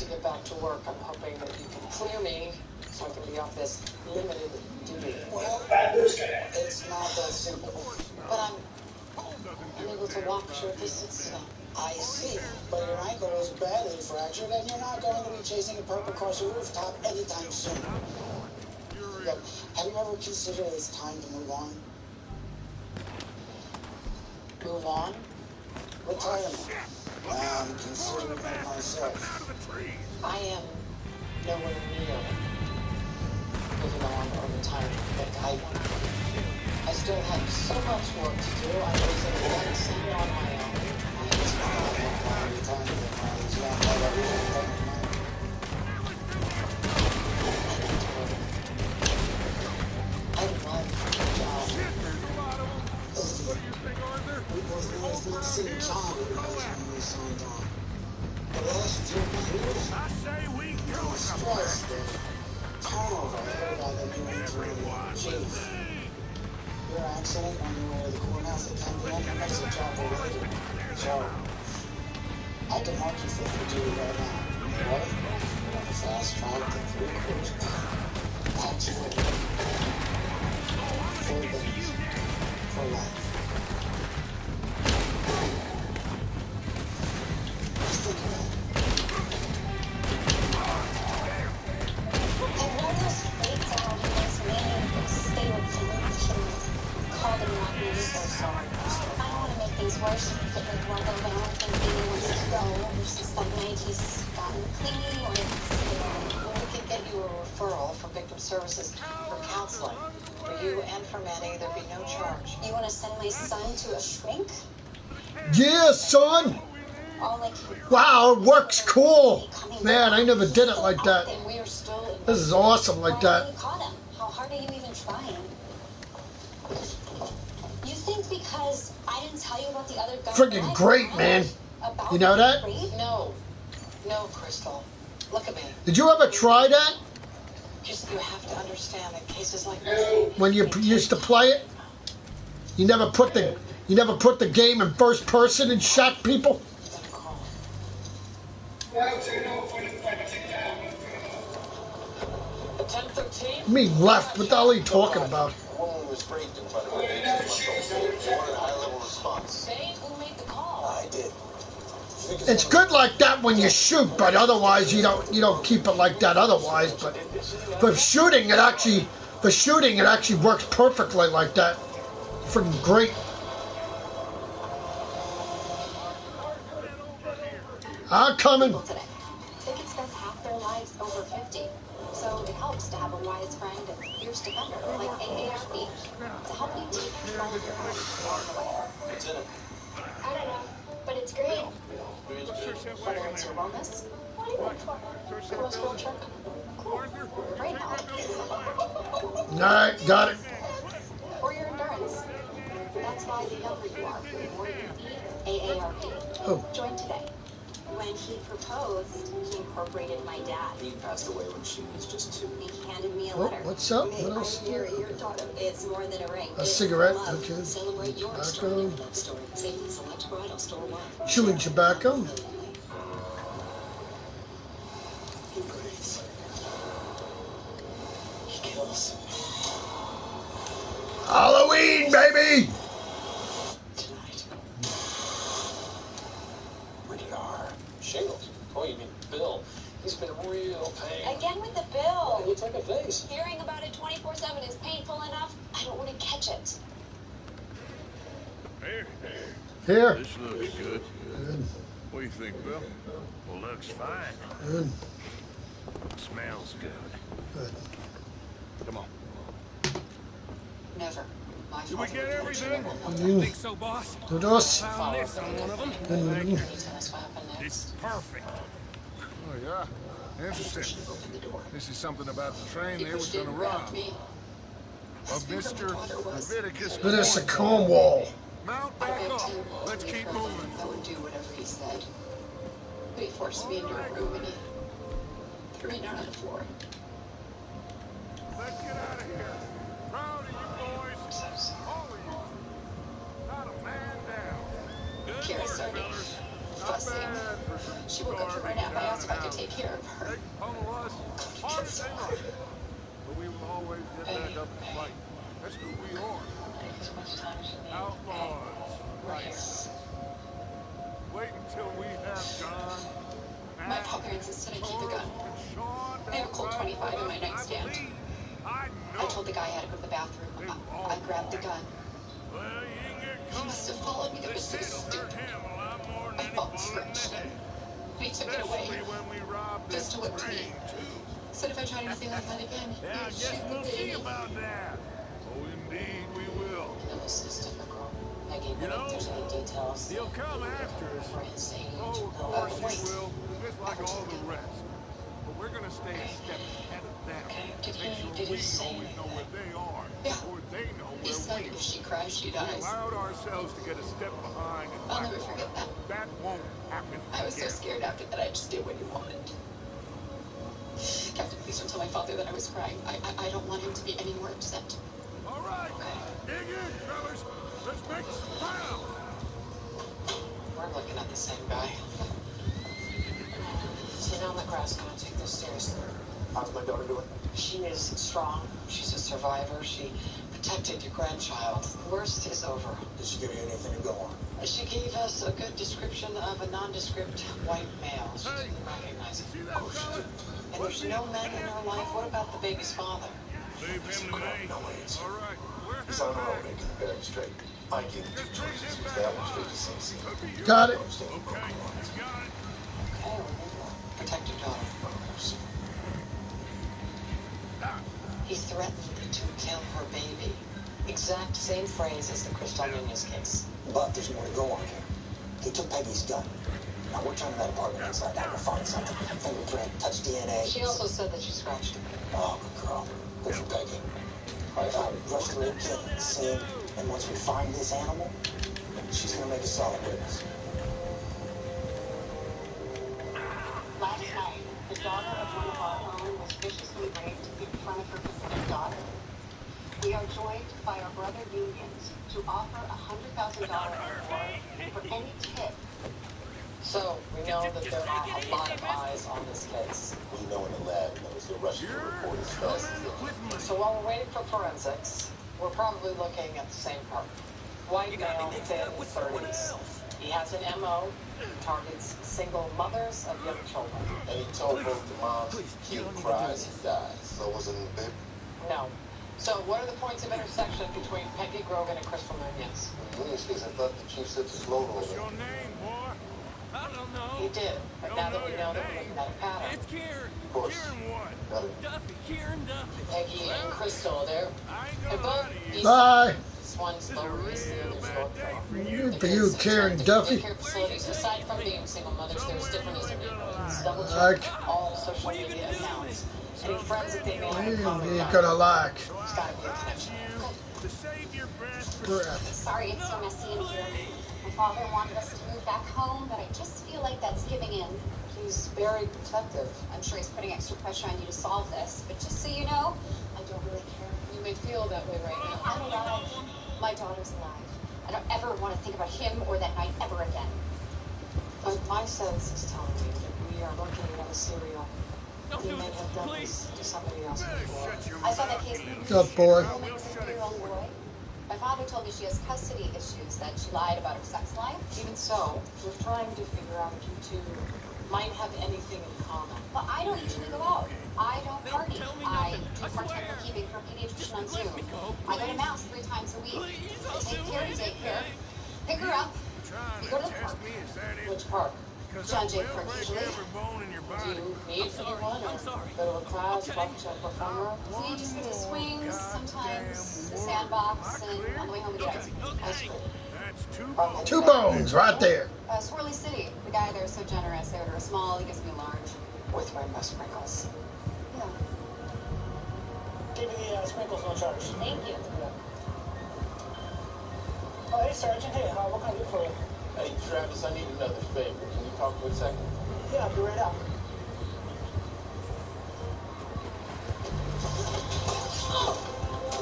get back to work. I'm hoping that you can clear me so I can be off this limited duty. Well, it's not that simple. But I'm unable to walk short distance now. I see, but your ankle is badly fractured and you're not going to be chasing a perp across a rooftop anytime soon. Look, have you ever considered it's time to move on? Move on? Retirement. I'm considering it myself. I am nowhere near moving on or retiring, but I still have so much work to do. I was in a vaccine on my own. I love the job. We both know it's not the same job it was when we signed on. The last 2 years, stress, the turnover, I heard about the new interim chief. Your accident on your way to the courthouse at 10 p.m. makes the job illegal. So, I can mark you for duty right now. What? Fast track to 3/4. Absolutely. Full days. For life. Just think about it. And one last breakdown in this meeting, stay with you. Called him not me. So sorry. I don't want to make things worse. But like one of them, I don't think Baby wants to go. There's just like night he's gotten clean or Well, we could get you a referral from Victim Services for counseling. For you and for Manny, there'd be no charge. You want to send my son to a shrink? Yeah, son. All like Wow, it works cool. Man, I never did it like that. And we are still in This is awesome like that. you caught him. How hard are you even trying? You think because I didn't tell you about the other guy? Freaking great, man. You know that? No, Crystal. Look at me. Did you ever try that? Just you have to understand that cases like this. When you used to play it? You never put the game in first person and shot people? I mean left, what the hell are you talking about? A woman was raped in front of her 18-month-old. She wanted a high-level response. Say who made the call. I did. It's good like that when you shoot, but otherwise you don't keep it like that otherwise. But for shooting it actually works perfectly like that. Freaking great. I'm coming. Today. They can spend half their lives over 50. So it helps to have a wise friend and fierce defender like AARP to help you take control of your life along the way. What's in it? I don't know, but it's great. Whether it's your wellness, what do you look for? Cholesterol check. Cool. Brain health. Alright, got it. Or your endurance. That's why the younger you are, the more you need AARP. Oh. Join today. When he proposed, he incorporated my dad. He passed away when she was just 2. He handed me a Oh, letter. what's up? What else? Marry your daughter. It's more than a ring. A It's cigarette, love. okay. Celebrate your Tobacco. love story. Safety Select Bridal Store 1. Chewing tobacco. He breathes. He kills. Halloween, baby! Tonight. Rated R. Shingles. Oh, you mean Bill? He's been a real pain. Again with the bill. It looks like a face. Hearing about it 24/7 is painful enough. I don't want to catch it. Here. This looks good. Good. What do you think, Bill? Well, looks fine. Good. Smells good. Good. Come on. Never. My Did we fault. get everything? You. Think so, boss? Do this. Found this on one of them. Good. Tell us what happened It's next. perfect. Oh, yeah. Interesting. This is something about the train He they was pushed it gonna around rob. me. Of Mr. Leviticus. Look at this, a Cornwall. Mount I back begged up. him Let's to be keep careful. moving. I would do whatever he said. But he forced me into a room and he threw me down on the floor. Let's get out of here. Proud of you boys. All of you. Not a man down. Good Kara work, started fellas. Not fussing. bad for some She woke up to run out. I asked if I could take care of her. but we will always get back up and fight. That's who we are. Outlaws. Right. Wait until we have John, My father insisted I keep the gun. I have a Colt 25 in my nightstand. I told the guy I had to go to the bathroom. I grabbed the gun. He must have followed me. That was so stupid. I felt stretched. He took it away. Pistol whipped me. Said if I tried anything like that again, Yeah, I guess we'll see about that. Oh, indeed we will. This is difficult. Peggy, but if there's any details, He'll come after us. Oh, of course he will. Just like all the rest. But we're gonna stay a step ahead of them. Make sure we always know where they are. Or they know where we are. If she cries, she We dies. allowed ourselves to get a step behind in I'll never Blackwater. forget that. That won't happen I was so again. scared after that, I just did what he wanted. Captain, please don't tell my father that I was crying. I don't want him to be any more upset. All right, dig in, fellas. Let's make some ground. we're looking at the same guy. Tina McGrath's gonna take this seriously. How's my daughter doing? She is strong. She's a survivor. She protected your grandchild. The worst is over. Did she give you anything to go on? She gave us a good description of a nondescript white male. She didn't recognize him. And there's no men in her life. What about the baby's father? Leave him to me. All right, we're He's on the road into the Bering Strait. I give him 2 choices. That one straight to St. Cyr. Got it. Okay, you got it. Okay, protect your daughter. He threatened to kill her baby. Exact same phrase as the Crystal Nunez case. But there's more to go on here. He took Peggy's gun. Now we're turning that apartment inside out to find something. Fingerprint, touch DNA. She also said that she scratched him. Oh, good girl. Good for Peggy. All right, rush to the kid, scene, and once we find this animal, she's gonna make a solid witness. Last night, the daughter of one of our own was viciously raped in front of her pathetic daughter. We are joined by our brother unions to offer $100,000 reward for any tip. So, we know that there are a lot of eyes on this case. We know in the lab that was the Russian report as fast as they can. So while we're waiting for forensics, we're probably looking at the same part. White male, thin, 30s. He has an MO, targets single mothers of young children. And he told both the moms to keep cries and dies. So was it in the baby? No. So what are the points of intersection between Peggy Grogan and Crystal Nunez? In this case, I thought the chief said to slow roll. What's your name, boy? I don't know. He did, but now that we know that we're looking at a pattern. It's Kieran. Of course. Kieran what? Got it. Duffy. Kieran Duffy. Peggy and Crystal, they're both east. Bye. This one's Lower East, the other's North. Good for you, Karen Duffy. Daycare facilities, aside from being single mothers, there's different neighborhoods. Double check all social media accounts. Any friends that they may have common. You're gonna like. It's gotta be a connection. To save your breath. Sorry it's so messy in here. My father wanted us to move back home, but I just feel like that's giving in. He's very protective. I'm sure he's putting extra pressure on you to solve this, but just so you know, I don't really care. You may feel that way right now. I'm alive. My daughter's alive. I don't ever want to think about him or that night ever again. But my sense is telling me that we are looking at a serial. He may have done this to somebody else before. I saw that case. Good boy. My father told me she has custody issues, that she lied about her sex life. Even so, we're trying to figure out if you two might have anything in common. Well, I don't usually go out. I don't party. I do part-time bookkeeping for a pediatrician on Zoom. I go to Mouse 3 times a week. I take care to take care. Pick her up. We go to the park. Which park? John Jay Park, usually. Do you need anyone or go to a class, watch a performer? We just go to the swings, sometimes the sandbox, and on the way home we get ice cream. 2 bones right there. Swirly City. The guy there is so generous. They order a small, he gives me a large. With rainbow sprinkles. Yeah. Give me the sprinkles, no charge. Thank you. Oh, hey, Sergeant. Hey, what can I do for you? Hey, Travis, I need another favor. Can you talk for a second? Yeah, I'll be right out.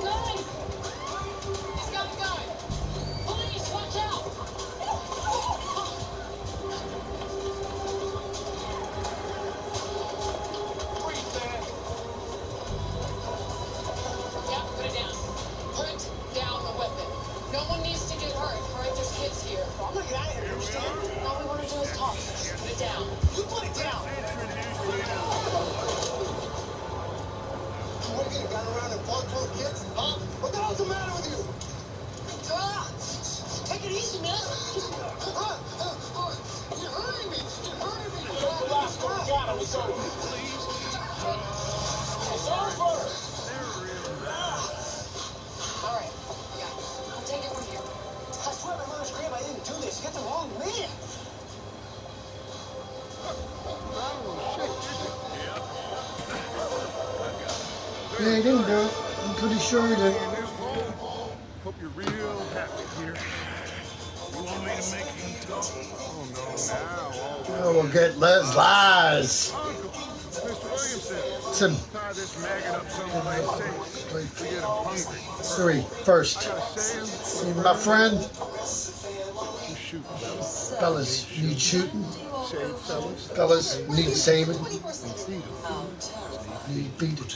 Guys! He's got a gun! Police, watch out! Freeze that! got around and fought little kids? Huh? What the hell's the matter with you? Take it easy, man. You're hurting me. You're hurting me. Don't last go down. It's over. Please. It's over. They're real nice. All right, I got it. I'll take it from here. I swear on my mother's grave I didn't do this. You got the wrong man. Yeah, he didn't do it. I'm pretty sure he did. Hope you're real happy here. You want me to make him talk? Oh no, now. Oh, we'll get Les lies. Uncle, Mr. Williamson. Some Tie this maggot up someplace safe. We get him hungry. three first. See, my friend. You shoot, fellas. Fellas need shooting. Save fellas. Fellas need saving. And feed them. Need beating.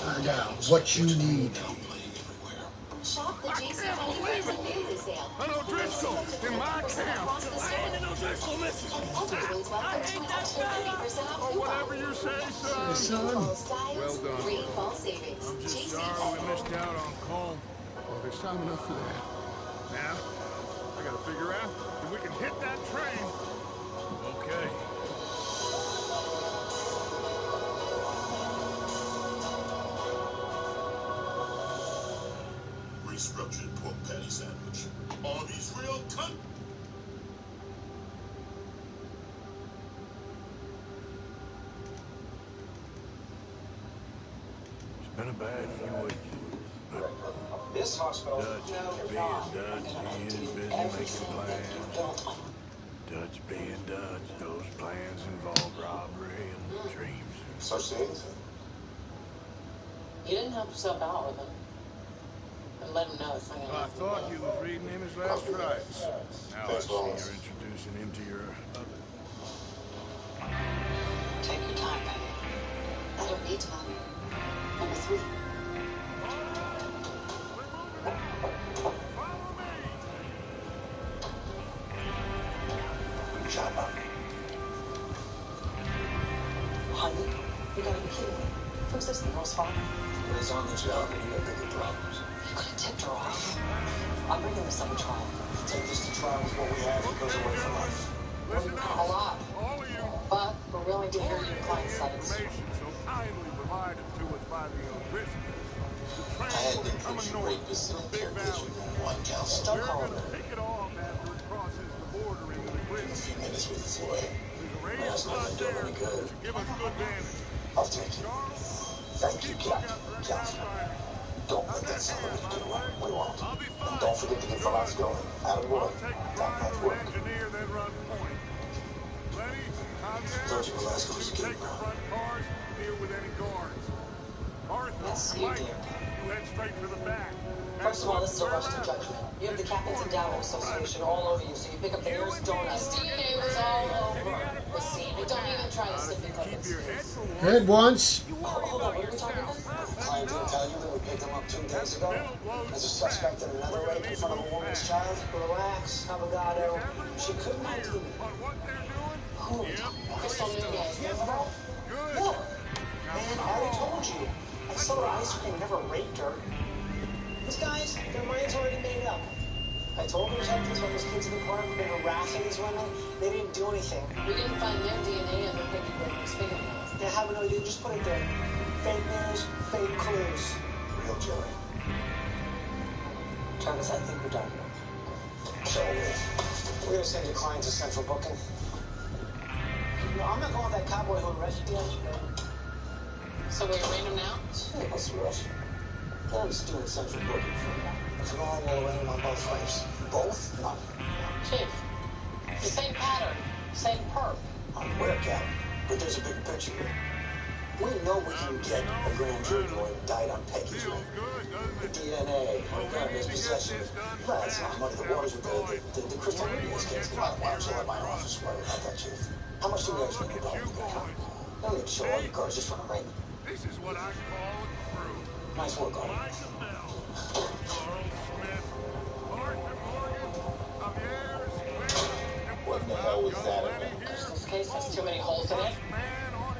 Find out what you need. Shop the JCPenney Family Sale. An O'Driscoll in my camp. I ain't an O'Driscoll missing. I hate that guy. Or whatever you say, son. Son. Well done. Great fall savings. I'm just sorry we missed out on Cole. Well, there's time enough for that. Now, I gotta figure out if we can hit that train. Okay. Restructured pork patty sandwich. Are these real cut? It's been a bad few weeks. This hospital. Dutch being Dutch, he is busy making plans. Dutch being Dutch, those plans involve robbery and dreams. Such things? You didn't help yourself out with him. And let him know it's not gonna I happen thought again. you was reading him his last rites. Now I Thanks, see Wallace. you're introducing him to your other. Take your time, baby. I don't need time. Number 3. Honey, you gotta be kidding me. Who's this, the girl's father? When he's on the job, you got bigger problems. You could have tipped her off. I'm bringing this up to trial. Take this to trial with what we have, it goes away from us. Listen A up, lot. all of you. But we're willing to hear your client's side of the story. Information so kindly provided to us by the O'Driscolls. The I train had will been be coming pushing north rapists from and Big interrogation Valley. one count. We're gonna pick it off after it crosses the border into the In a prison. few minutes with his lawyer. There's a raised That's not spot gonna do there any good. to give us good vantage. I'll take it. Charles, Thank you, keep lookout Captain. for any Captain. outriders. Don't let that son of a bitch get away. We won't. I'll be fine. And don't forget to get Velasco out of the I'll way. take the Top notch driver work. and engineer, then run point. Lenny, Javier, Told you Velasco was a you kid, take the bro. front cars, deal with any guards. Arthur, Yes, you Mike, do. you head straight for the back. First of all, this is a rush to judgment. You have the Captain's Endowment Association all over you, so you pick up the nearest donut. His DNA was all over the scene. And don't even try to slip your Keep your head for one. Head once. Hold on, what are we talking about? The client didn't tell you that we picked him up 2 days ago? As a suspect in another rape in front of a woman's child? Relax, Abogado. She couldn't ID me. On what they're doing? Who are we talking about? Crystal Nunez. Good. Look, man, I already told you. I sold her ice cream, never raped her. These guys, their minds already made up. I told the detectives when those kids in the park were harassing these women, they didn't do anything. We didn't find their DNA on the piggyback fingernails. They have no idea, just put it there. Fake news, fake clues. Real Jerry. Travis, I think we're done here. So, we're gonna send your client to central booking. No, I'm not going with that cowboy who arrested you yesterday. So we arraign him now? Hey, what's the rush? Let's do it central booking for you. If you want, we'll arraign him on both ways. Both? No. Chief, the same pattern, same perp. I'm aware, Cap, but there's a bigger picture here. We know we can get a grand jury lawyer indicted on Peggy's ring. The DNA, the gun in his possession. Well, that's not muddy the waters with the Crystal Nunez case. Why don't you let my office worry about that, Chief? How much do you actually know about it? Don't need to show all your cards just for a ring. This is what I call a crew. Nice work, Artie. Micah Bell, Charles Smith, Arthur Morgan, Javier Smith, What the hell was that about? This case has too many holes in it.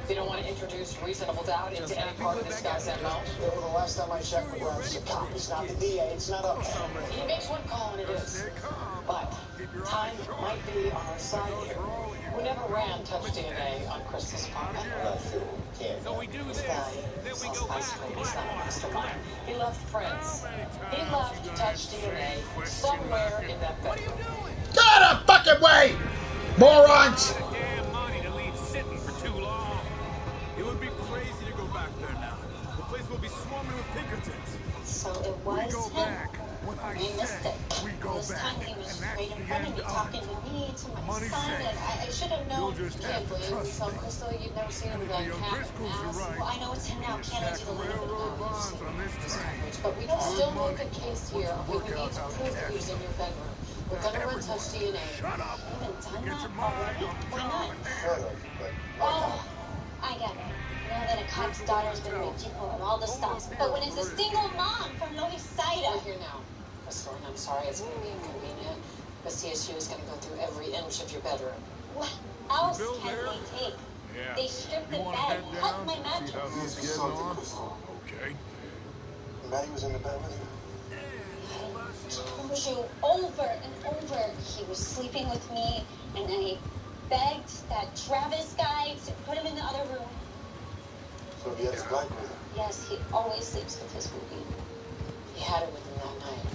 If you don't want to introduce reasonable doubt into any part of this guy's MO? Yeah, well, the last time I checked, McGrath is a cop. He's not the DA. It's not us. He makes one call and it is. But time might be on our side here. We never ran touch DNA on Crystal's apartment. So we do this, then we go Ice back. cream is not a mastermind. He left prints. He left touch DNA somewhere in that bedroom. Get out of the fucking way, morons! Damn money to leave sitting for too long. It would be crazy to go back there now. The place will be swarming with Pinkertons. So it was him. We missed it. This time he was right in front of me, talking to me, to my son, and I should have known. Can't blame yourself, Crystal. You'd never seen him without a cap and mask. Well, I know it's him now. Can I do the little bit? But we can still make a case here. Okay, we need to prove that he was in your bedroom. We're gonna run touch DNA. Shut up. We haven't done that already. Why not? Oh, I get it. Now that a cop's daughter's been raped, you pull out all the stops. But when it's a single mom from Novi Sada. We're here now. Crystal, and I'm sorry it's gonna be inconvenient, but CSU is gonna go through every inch of your bedroom. What else can they take? Yeah. They stripped the bed, cut my mattress. Okay. Maddie was in the bed with you? Told you over and over he was sleeping with me, and I begged that Travis guy to put him in the other room. So he had his black with him? Yes, he always sleeps with his movie. He had it with him that night.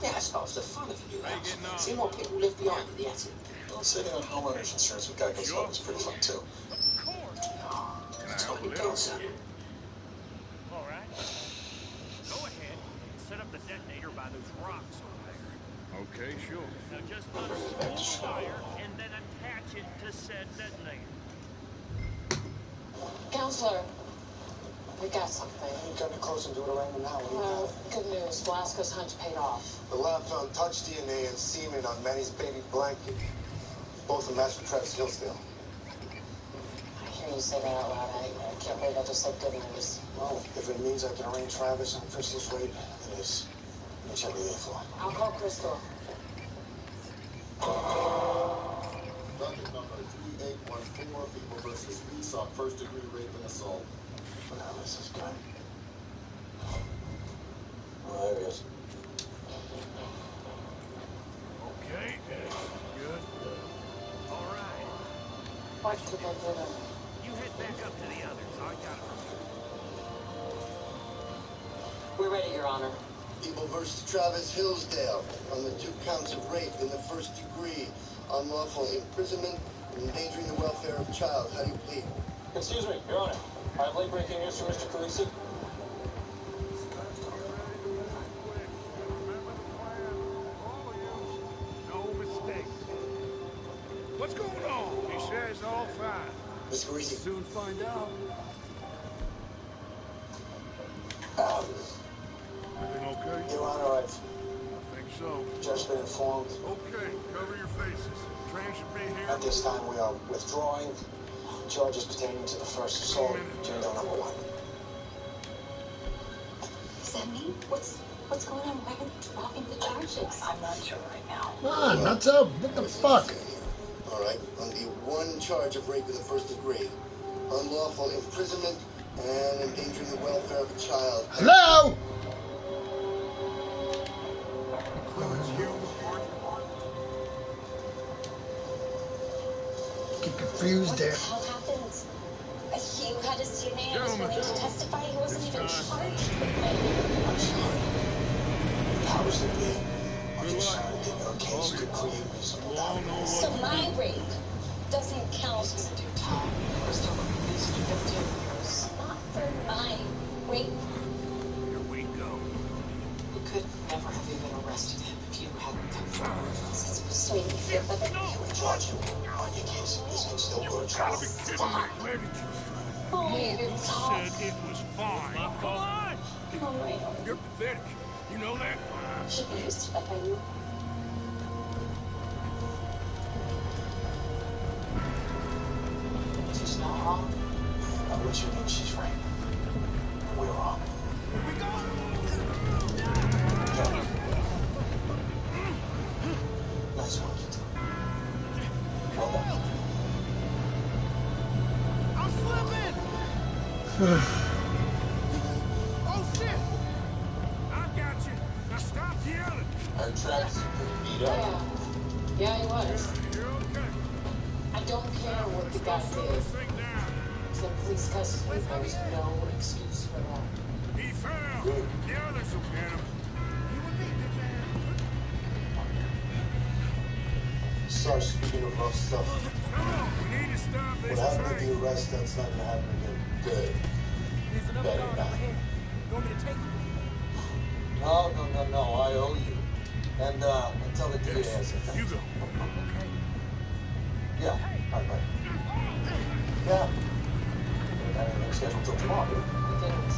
Yeah, I suppose the fun of a new house. See more people live beyond the attic. Well, saving on homeowners insurance with Geico's help is pretty fun, too. It's what you do, son. All right. Go ahead and set up the detonator by those rocks over there. Okay, sure. Now just run a spool of wire and then attach it to said detonator. Counselor, we got something. You got to close and do it around now. Well, good news. Velasco's hunch paid off. The lab found touch DNA and semen on Manny's baby blanket. Both a match for Travis Hillsdale. I hear you say that out loud. I can't believe I just said good news. Well, if it means I can arraign Travis on Crystal's rape, it is. Which I'll be there for. I'll call Crystal. Docket number 3814, People versus Reese on first-degree rape and assault. Now, this is good. Oh, there he is. Okay, this is good. All right. Watch the bedroom. You head back up to the others. I got it. We're ready, Your Honor. People versus Travis Hillsdale on the 2 counts of rape in the first degree, unlawful imprisonment, and endangering the welfare of a child. How do you plead? Excuse me, Your Honor. I have late breaking news from Mr. Carisi. No mistakes. What's going on? He says all fine. Mr. Carisi. Soon find out. Everything okay? Your Honor, I think so. just been informed. Okay, cover your faces. Train should be here. At this time, we are withdrawing charges pertaining to the first assault, Jingo number 1. Is that me? What's going on? Why are they dropping the charges? I'm not sure right now. Come on, that's up. What the fuck? All right, on the 1 charge of rape in the first degree, unlawful imprisonment and endangering the welfare of a child. Hello? Get confused there. What happened? He had his DNA and was willing to testify. He wasn't even charged. I'm sorry. Powers that be are concerned that your case could create reasonable doubt. So my rape doesn't count. He's gonna do time. Crystal, these are 15 years. Not for my rape. Here we go. You could never have even arrested him if you hadn't come forward. It's persuading me feel better. We charge you on your case. This can still go to trial. Where did you Oh, you're tough. said it was fine? Come on! Oh, right. You're pathetic. You know that? Should be used to like I knew. She's not wrong. Which you mean she's right. We're wrong. Nice one, Keith. I'm slipping! Oh shit! I got you. Now stop yelling. Our tracks beat up. Yeah, he was. You're okay. I don't care what the guy did. Except police custody, there's no excuse for that. He fell. The others will get him. You and me, big man. Sorry, speaking of rough stuff. We need to stop What this happened at train. the arrest, that's not gonna happen again. Good. There's another Better guard not. up ahead. You want me to take him? No, I owe you. And tell the DA I said thanks. You go. Yeah, bye. Yeah. We got anything scheduled till tomorrow. We didn't.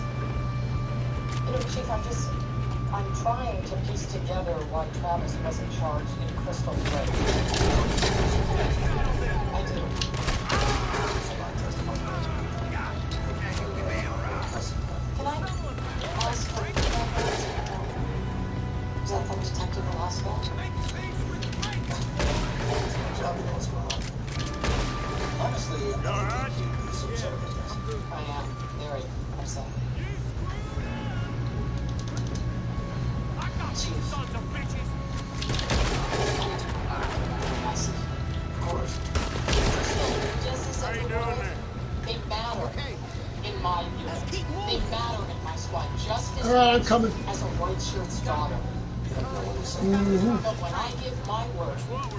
You know, Chief, I'm trying to piece together why Travis wasn't charged in Crystal Lake. I do. Can I ask for is that from Detective Velasco? Job, you know what's going on. Honestly, I think you some service. I am very upset. Chief. Sons of bitches. Of course. Just as a reward, they matter in my unit. They matter in my squad just as I'm much coming. as a white shirt's daughter. Mm-hmm. But when I give my word,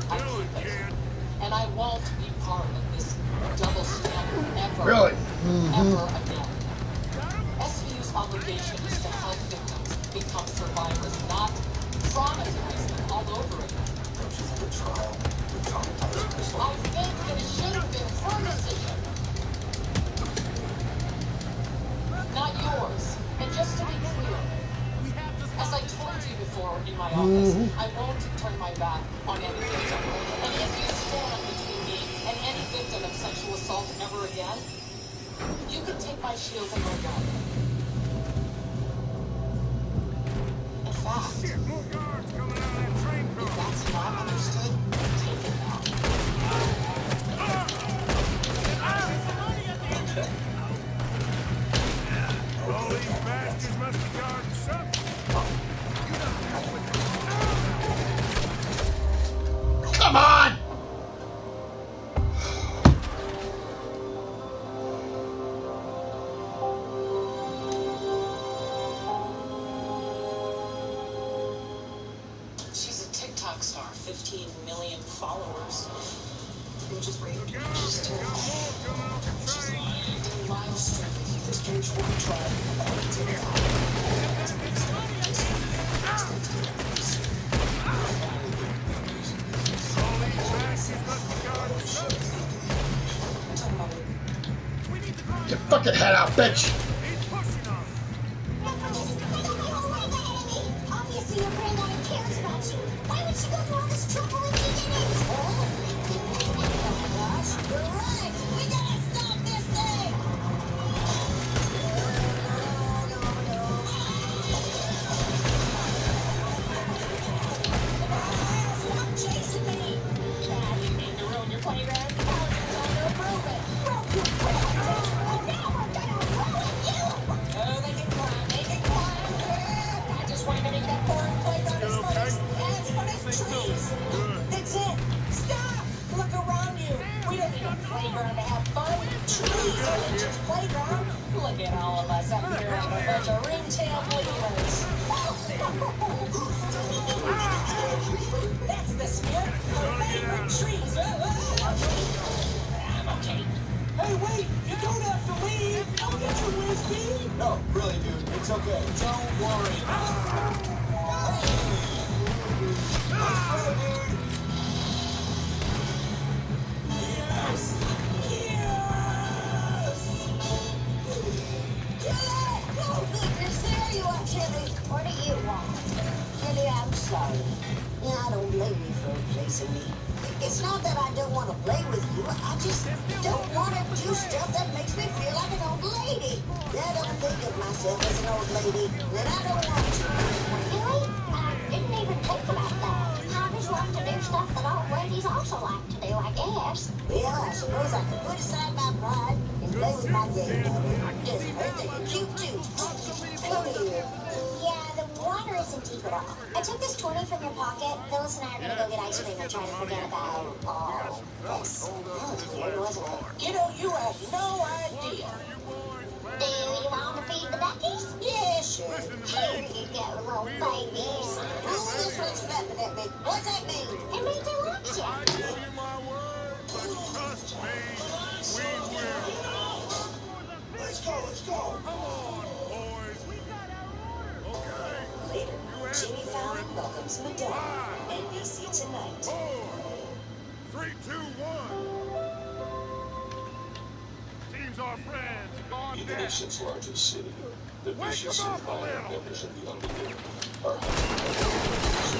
I keep it. And I won't be part of this double standard ever, Really? ever again. SVU's obligation is to help victims become survivors, not traumatize them all over again. Don't you think a trial would traumatize Crystal? I think that it should have been her decision, not yours. And just to be clear, as I told you before in my office, I won't turn my back on any victim. And if you stand between me and any victim of sexual assault ever again, you can take my shield and my gun. In fact, if that's not understood, take it now. All these bastards must be guarding something. Come on! She's a TikTok star, 15 million followers. We'll just raid her. She's terrible. She's lying. They're live streaming. This case will be tried on TikTok. Get your fucking head out, bitch! Obviously, your granddaughter cares about you. Why would she go through all this trouble if she didn't? Oh my gosh, you're right. We gotta stop this thing. Stop chasing me. I didn't mean to ruin your playground. Now you're trying to improve it. Broke your playground. Now we're gonna ruin you. Oh, they can climb. They can climb. I just wanted to make that boring playground as fun as trees. That's it. Stop. Look around you. We don't need a playground to have fun. Trees are nature's playground. Look at all of us up here like a bunch of ringtail believers. That's the spirit. Our favorite trees. I'm okay. Hey, wait! You don't have to leave! I'll get your whiskey! No, really, dude, it's okay. Don't worry. Yes! Yes! Chili! Oh, goodness, there you are, Chili. What do you want? Chili, I'm sorry. I don't blame you for replacing me. It's not that I don't want to play with you. I just don't want to do stuff that makes me feel like an old lady. I don't think of myself as an old lady, and I don't want to. Really? I didn't even think about that. Travis loved to do stuff that old ladies also like to do, I guess. Perhaps. Well, I suppose I could put aside my pride and play with my game. Doesn't hurt that you're cute too. Come here. Yeah, the water isn't deep at all. I took this 20 from your pocket. Phyllis and I are gonna go get ice cream and try to forget about all this. Weird, wasn't it? You know, you have no idea. Do you want to feed the duckies? Yeah, sure. Here you go, little babies. Ooh, this one's snapping at me. What's that mean? It means it wants you. I give you my word, but trust me, we will. Let's go. Come on, boys. Okay. Later, You asked Jimmy for Fallon it. welcomes Madonna. 5, NBC Tonight. 4, 3, 2, 1. Seems our friends have gone In the down. nation's largest city, the Wake vicious them up a empire little. members of the underworld are hunting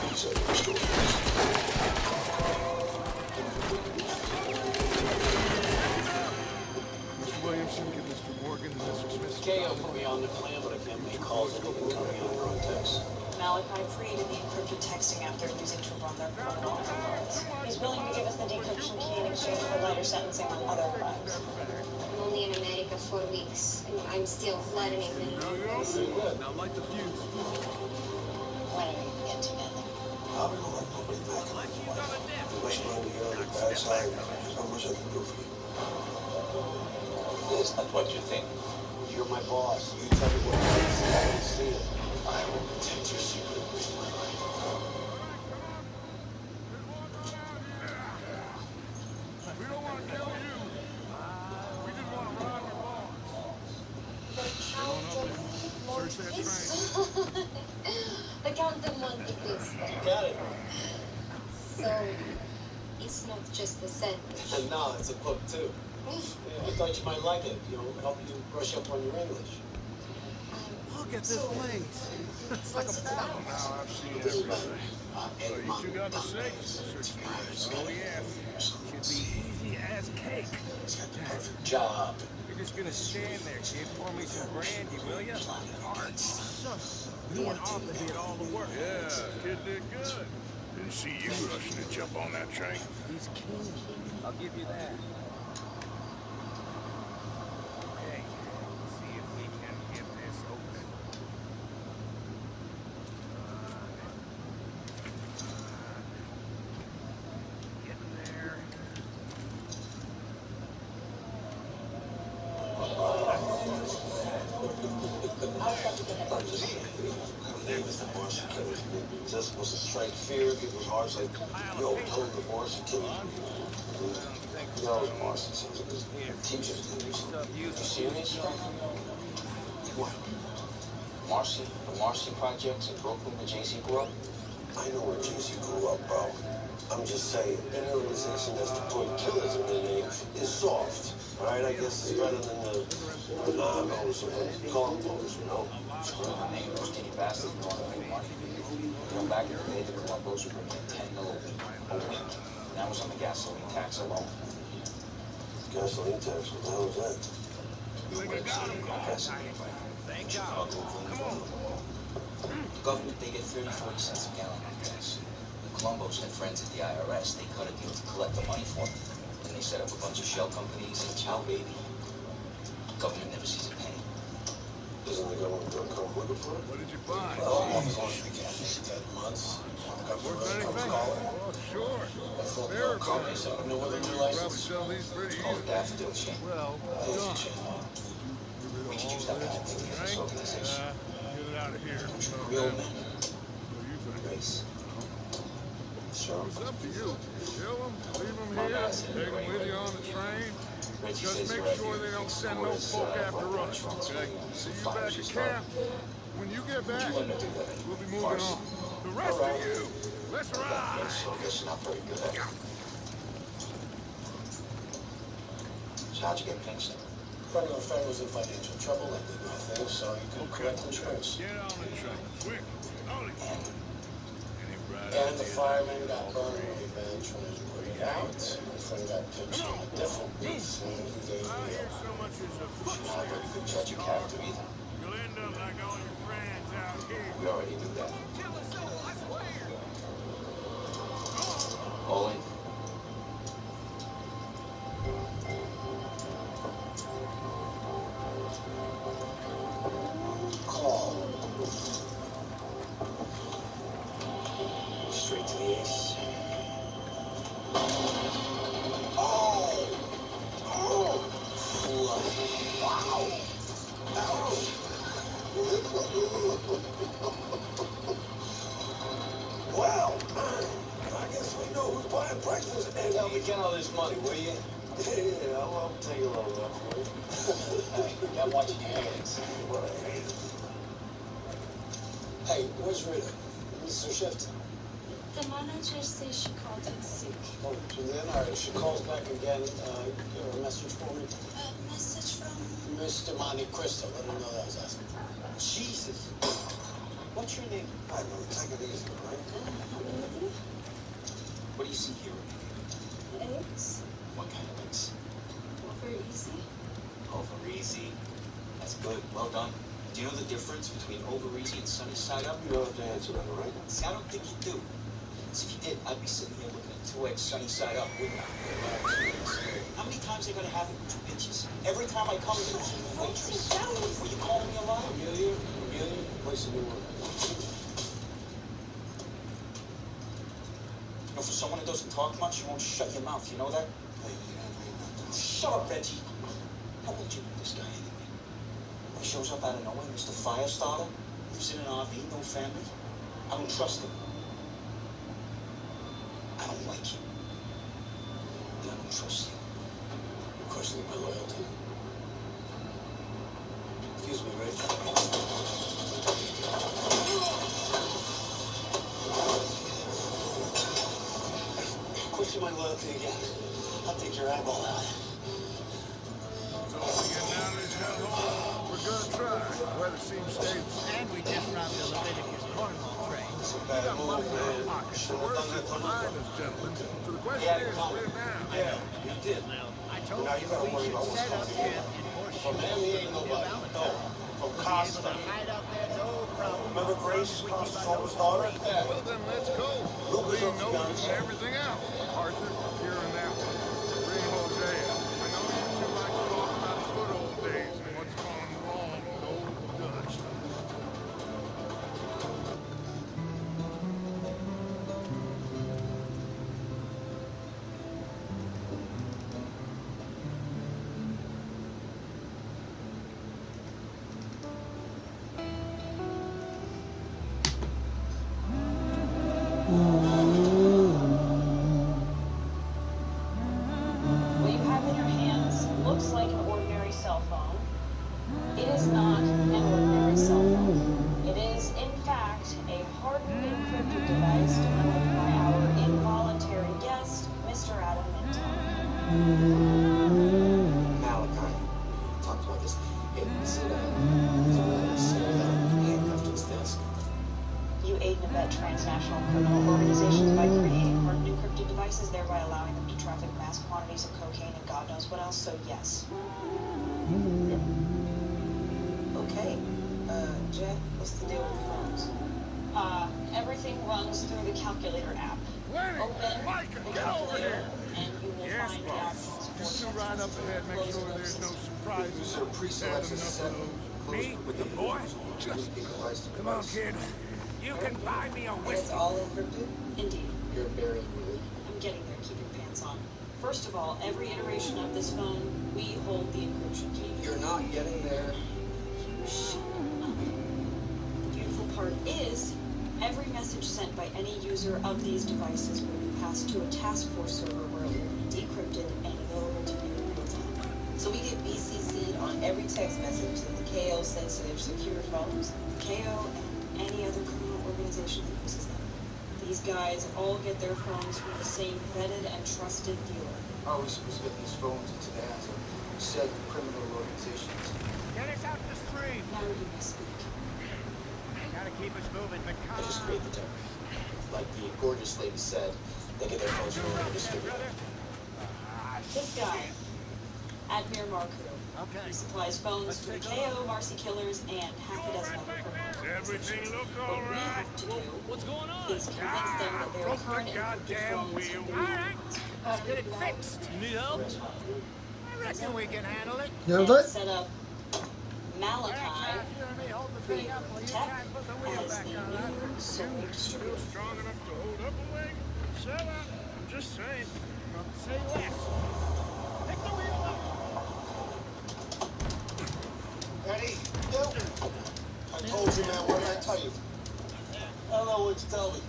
these other stories. Mr. Williamson, give Mr. Morgan and Mr. Smith. KO put me on the plan, but I can't make calls that even coming on front text. Malachi created the encrypted texting app they're using to run their criminal enterprise. He's willing to give us the decryption key in exchange for lighter sentencing on other crimes. I'm only in America 4 weeks, and I'm still learning. Now light the fuse. When are we gonna get together? I'll be going nobody back in my life. You must learn to get on the bad side. There's not much I can do for you. It's not what you think. You're my boss. You tell me what I see, I don't see it. I will protect your secret with my life. We don't want to kill you. We just want to rob your boss. Search that train. The Count Monte Cristo. Got it. So, it's not just a sandwich. No, it's a book too. Yeah, I thought you might like it. You know, help you brush up on your English. Look at this place. It's like a portal. Now I've seen everything. So you two got the six? Oh, yes. Should be easy as cake. He's got the perfect job. You're just gonna stand there, kid. Pour me some brandy, will ya? Hearts. Me and Arthur did all the work. Yeah, kid did good. Didn't see you rushing to jump on that train. He's keen. I'll give you that. Okay, let's see if we can get this open. Getting there. Just supposed to strike fear, give those hearts like, yo, told the Morrison killer. You know, Morrison seems like this teacher's You serious? What? Marcy, the Marcy projects in Brooklyn where Jay-Z grew up? I know where Juicy grew up, bro. I'm just saying, any organization that's deployed killers in their name is soft. All right, I guess it's better than the Nanos or the Columbos, you know? The name of those skinny bastards going to make money. You know, back in the day, the Columbos were bringing in 10 mil a week. That was on the gasoline tax alone. Gasoline tax, what the hell is that? Thank God. Come on. The government, they get 30, 40 cents a gallon on gas. The Columbos had friends at the IRS. They cut a deal to collect the money for them. Then they set up a bunch of shell companies and chow baby. The government never sees a penny. Isn't the government going to come looking for it? What did you find? Oh, I'm going to the gas. 10 months. Worth anything? Oh, sure. Very good. No other new Probably license. sell these pretty Oh, easy. daffodil chain. Well, done. We could use that kind of thing for this organization. Get it out of here. Real men. What do you think? Race. Sure. It's up to you. Kill them, leave them here, take them with you on the train. Just make sure they don't send no folk after us, okay? See you back at camp. When you get back, we'll be moving on. The rest of you, let's ride. So not very good at it. So how'd you get pinched? A friend of a friend was in financial trouble, and did my thing, so you could collect insurance. Get on the train, quick. Ollie. And the fireman got burned on the bench when he was putting it out. My friend got pinched on a different piece, and he gave I me hear so much as a She's not a very good judge of character either. You'll end up like all your friends out here. We already do that. Kill us all, I swear. All in. Call. Straight to the ace. Oh! Oh! Wow! Well, I guess we know who's buying breakfast. And help me get all this money, will you? Yeah, I'll take a load of that for you. Hey, you gotta watch your hands. What hands? Hey, where's Rita? Mr. Shift. The manager says she called in sick. Oh, and then, all right, if she calls back again, give her a message for me. A message from... Mr. Monte Cristo, let him know that I was asking. Jesus. What's your name? I know, take it easy, right? Lily? What do you see here? Eggs? What kind of eggs? Over easy? Over easy. That's good. Well done. Do you know the difference between over easy and sunny side up? You don't have to answer that, right? See, I don't think you do. See, if you did, I'd be sitting here looking at 2 eggs sunny side up, wouldn't I? How many times they gonna have it with you bitches? Every time I come, you're a waitress. Were you calling me a liar? Amelia, place a new one. You know, for someone who doesn't talk much, you won't shut your mouth. You know that? Shut up, Reggie. How old you with this guy anyway? He shows up out of nowhere, Mr. Firestarter. Lives in an RV, no family. I don't trust him. I don't like you. And I don't trust you. You're questioning my loyalty. Excuse me, Rich. Question my loyalty again. I'll take your eyeball out. So we getting out of this hellhole? We're gonna try. Weather seems stable. And we just robbed the Leviticus cornwall train. We got money in our pockets. The worst is behind us, gentlemen. So the question is, where now? Yeah, you did. Well, I told Now you you gotta we worry should about what's set up coming camp in. in Horseshoe From him, he ain't near nobody. Valentine. From We'll be able Costa. to hide out there, no problem. Remember Grace, as long as we keep Costa's our oldest noses daughter? clean. Yeah. Well, then let's go. Lucas Clean owns the noses guns. and everything else. Arthur, you're in that one. Bring Hosea. I know you two like to talk about the good old days and what's gone wrong with old Dutch. What you have in your hands looks like an ordinary cell phone. It is not an ordinary cell phone. It is, in fact, a hardened encrypted device developed by our involuntary guest, Mr. Adam Minton. Malachi. Talked about this. Is it a cell handcuffed to his desk? You aid and abet transnational criminal organizations by creating hardened encrypted devices, thereby allowing them to traffic mass quantities of cocaine and God knows what else, so yes. Okay. Jack, what's the deal with the phones? Everything runs through the calculator app. Open Micah, the get over calculator, here. and you will Yes, find the boss. options You two ride up ahead, make sure there's no surprises. Is there a pre-selection set Me? with The boy? Just come on, kid. You can buy me a And it's whiskey. all encrypted? Indeed. You're burying me. I'm getting there. Keep your pants on. First of all, every iteration of this phone, we hold the encryption key. You're not getting there. Shut up. The beautiful part is, every message sent by any user of these devices will be passed to a task force server where it will be decrypted and available to you in real time. So we get BCC'd on every text message to the KO-sensitive secure phones? KO and any other criminal organization that uses them. These guys all get their phones from the same vetted and trusted dealer. How are we supposed to get these phones into the hands of said criminal organizations? Get us out the stream. Now you may speak. Gotta keep us moving, but I just create the terror. Like the gorgeous lady said, they get their phones from a distributor. This guy, Admir Marku, Okay. He supplies phones to the KO, Marcy Killers, and half a dozen other criminal Everything look What all we right? have to do What's going on? is convince them that their Broke the current encrypted goddamn phones wheel. have been All right, let's get it No. fixed. You need help? I reckon we can handle it. You know And what? set up All Malachi, right, now, if you and me hold the thing up while you Tech, try and put the wheel as back the on that. new sole Still distributor. strong enough to hold up a wagon? Shut up. I'm just saying. Say less. Pick the wheel up. Ready? Go. I told you, man. What did I tell you? I don't know what to tell me.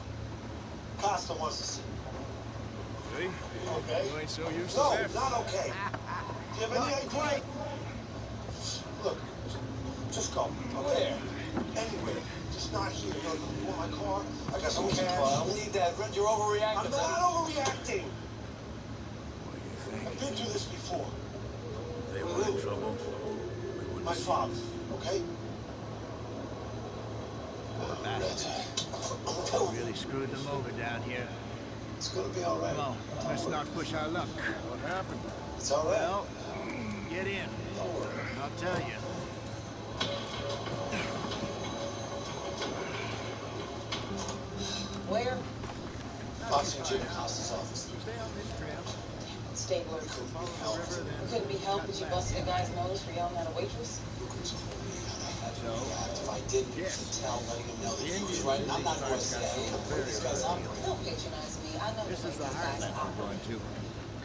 Costa wants to see you. See? Okay? You ain't so used to No, that. not okay. Do you have any idea? Look, just go. Okay? Anywhere. Just not here. You want my car? I got some cash. I don't need that. You're overreacting. I'm not overreacting. I've been through this before. They were in trouble. My father, okay? Really screwed them over down here. It's gonna be all right. Come on, let's not push our luck. What happened? It's all right. Well, get in. I'll tell you. Where? Boxing Jim Costa's office. Stay on this trail. Stabler. Follow the river, then. It couldn't be helped that you busted a guy's nose for yelling at a waitress. So, if I didn't, you should tell, letting him know that he was right. And I'm not going to say, hey, these guys up. Don't patronize me. I know This the is way the these guys heartland we're operate. going to.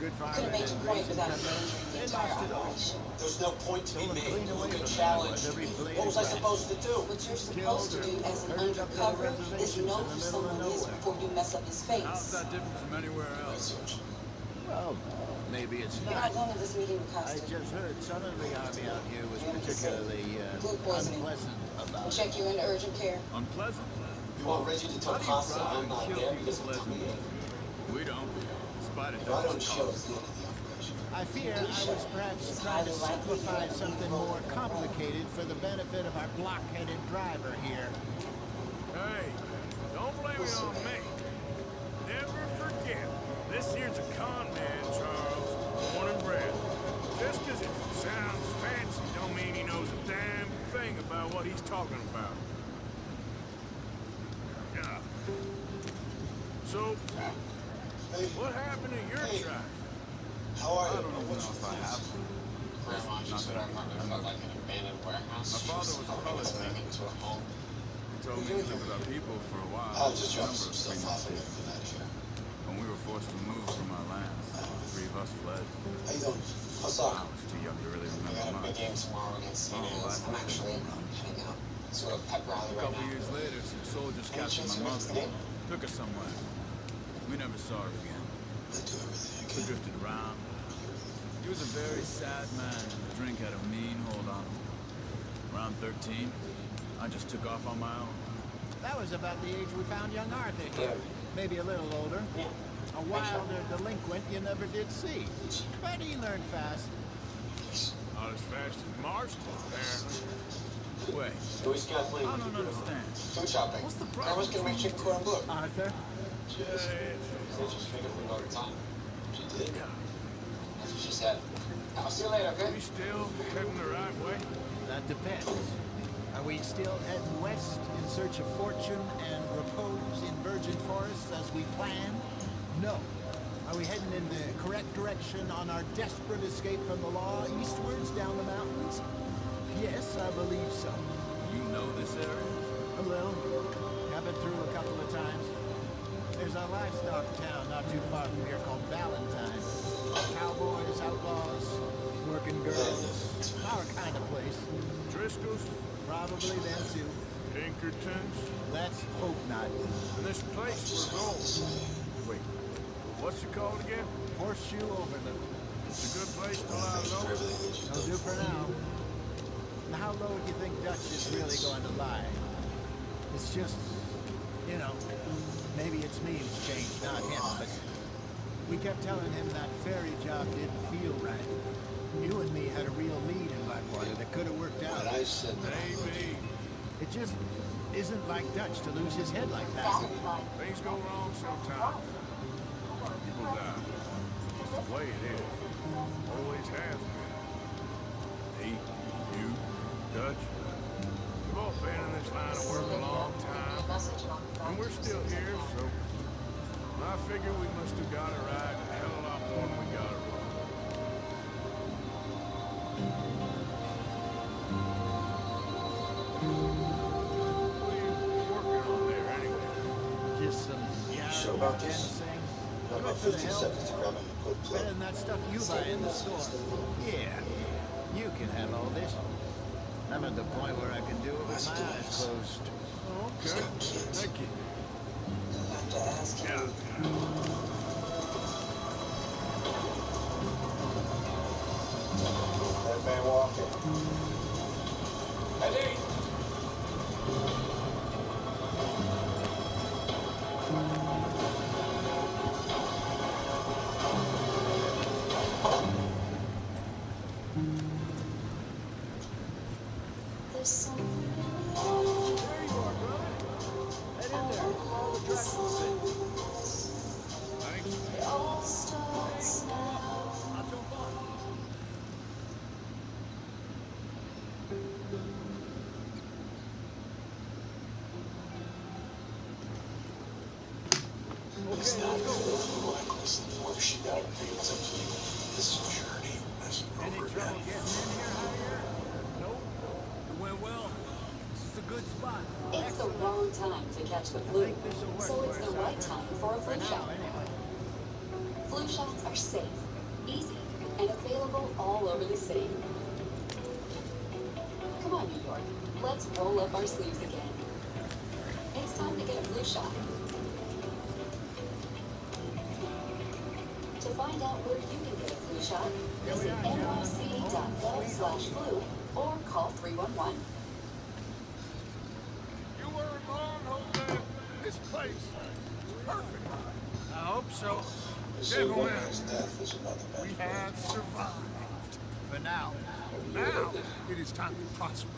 Good Couldn't farmers make your and point grazing without country. endangering the They entire lost it all. operation. There's no point to be Stolen made. clean away You from could them challenge with every me. blade What was I of grass. supposed to do? What you're supposed to do as an herded up to the undercover is reservations know in the who middle of someone is nowhere. before you mess up his face. How's that different from anywhere else? Well, maybe it's You're not. not going to this meeting with I Costa. just heard some of the army out here was Yeah, particularly food poisoning. unpleasant about We'll it. check you into urgent care. Unpleasant? You want Reggie to tell How do you Costa drive I'm and not kill there people because of pleasantly? me? We don't. In spite of If I don't Dutch's show, cause. it's the end of the operation. I fear I was perhaps trying to simplify something more complicated for the benefit of our block-headed driver here. Hey, don't blame it on me. Never forget, this here's a con man, Charles. Born and bred. Just 'cause it sounds fancy don't mean he knows a damn thing about what he's talking about. Yeah. So, what happened to your tribe? How are you? I don't even know if I have. Grandma just said our apartment felt like an abandoned warehouse. My father was a colored man. Into a home. He told me to live with our people for a while. I'll just drop A number some of stuff freelance off and days. get out of here. When we were forced to move from our lands, the three of us fled. How you doing? How's I soccer? was too young to really We remember got a big much. game tomorrow against St. Anne's. I'm actually heading out to a pep rally A right couple now. years later, some soldiers Any captured chance my you make it to the mother. game? Took her somewhere. We never saw her again. I do everything I We can. drifted around. He was a very sad man, and the drink had a mean hold on him. Around 13, I just took off on my own. That was about the age we found young Arthur here. Maybe a little older. A wilder delinquent you never did see. But he learned fast. Not as fast as Marston, apparently. Wait, Who's got plenty I to don't do? understand. Food shopping. What's the Grandma's problem? gonna make chicken corn bleu. Arthur? Yeah, She's making food all the time. She did. That's what she said. I'll see you later, okay? we still heading the right way? That depends. Are we still heading west in search of fortune and repose in virgin forests as we planned? No. Are we heading in the correct direction on our desperate escape from the law eastwards down the mountains? Yes, I believe so. You know this area? A little. Have been through a couple of times. There's a livestock town not too far from here called Valentine. Cowboys, outlaws, working girls. Our kind of place. Driscoll's? Probably them too. Pinkertons? Let's hope not. And this place we're going. Wait, what's it called again? Horseshoe Overlook. It's a good place to lie low. That'll do for now. Now, how low do you think Dutch is really going to lie? It's just, you know, maybe it's me who's changed, not him, but we kept telling him that ferry job didn't feel right. You and me had a real lead in Blackwater that could have worked out. But I said Maybe. It just isn't like Dutch to lose his head like that. Things go wrong sometimes. People die. It's the way it is. Always has been. figure we must have got a ride a hell of a lot more than we got a ride. What are you working on there, anyway? Just some Sure about this? I've got 15 seconds to grab him a good play. better than that stuff you buy in the store. Yeah, you can have all this. I'm at the point where I can do it with my eyes closed. Okay. Thank you. I have to ask you. That man walking. Eddie! There's so There you are, brother. Head in there. Follow the tracks a little bit. it all starts Hey, come now. on. I'll jump on. It's not filthy reckless. Whether she died or paid, it's up to you. This is a journey. That's Any over trouble again. getting in here, Javier? Nope. It went well. This is a good spot. It's the wrong time to catch the flu, so it's the right time for a flu shot. Flu shots are safe, easy, and available all over the city. Come on, New York. Let's roll up our sleeves again. It's time to get a flu shot. To find out where you can get a flu shot, visit nyc.gov/flu or call 311. You weren't wrong, Jose. This place is perfect. I hope so. Gentlemen, His death is another we man's have survived. For now. Now, it is time to prosper.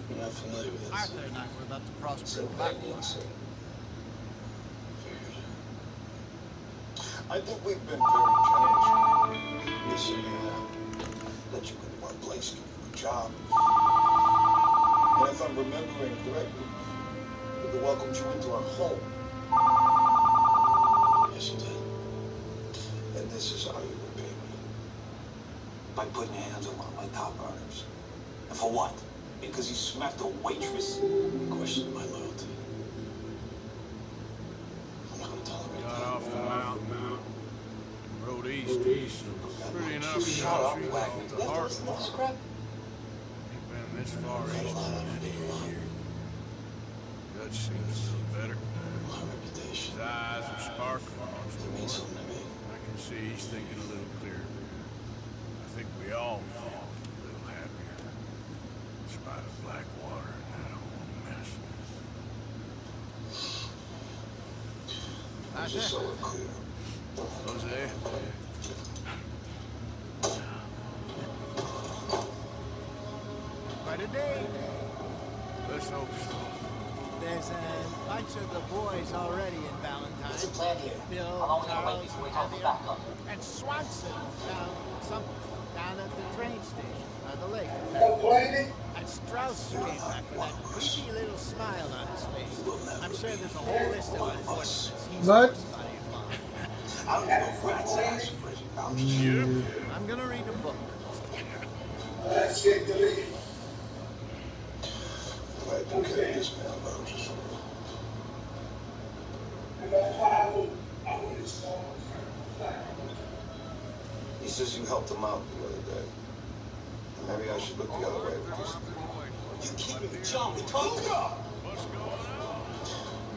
You're not familiar with this. Arthur and I were about to prosper So in Blackwater. I think we've been very generous. Yes, we have. Let you in one place, give you a job. And if I'm remembering correctly, we welcomed you into our home. Yes, you did. And this is how you repay me. By putting your hands on one of my top earners. And for what? Because he smacked a waitress? Question my loyalty. I'm not going to tolerate Got that. off the mountain, rode east. Pretty enough Shut up, country Wagner. off You the have to heart. listen to this crap? Ain't been this far east in many a year. Dutch seems a little better. My reputation. His eyes are sparkling once It means more. something to me. I can see he's thinking a little clearer. I think we all feel a little happier. In spite of Blackwater and that whole mess. I'm just so unclear. Jose? Quite a day. Let's hope so. There's a bunch of the boys already in Valentine. What's the plan here? Bill, How long we gonna wait Charles, before we call for Javier, backup? and Swanson down at the train station by the lake. And Strauss came back with that creepy little smile on his face. I'm sure there's a whole list of unfortunates. He's What? somebody of mine. I don't give a rat's ass. I'm gonna read a book. Let's get the lead. Glad you carried this man about. He says you helped him out the other day. Maybe I should look the other way with this. You keep the job. We told you. What's going on?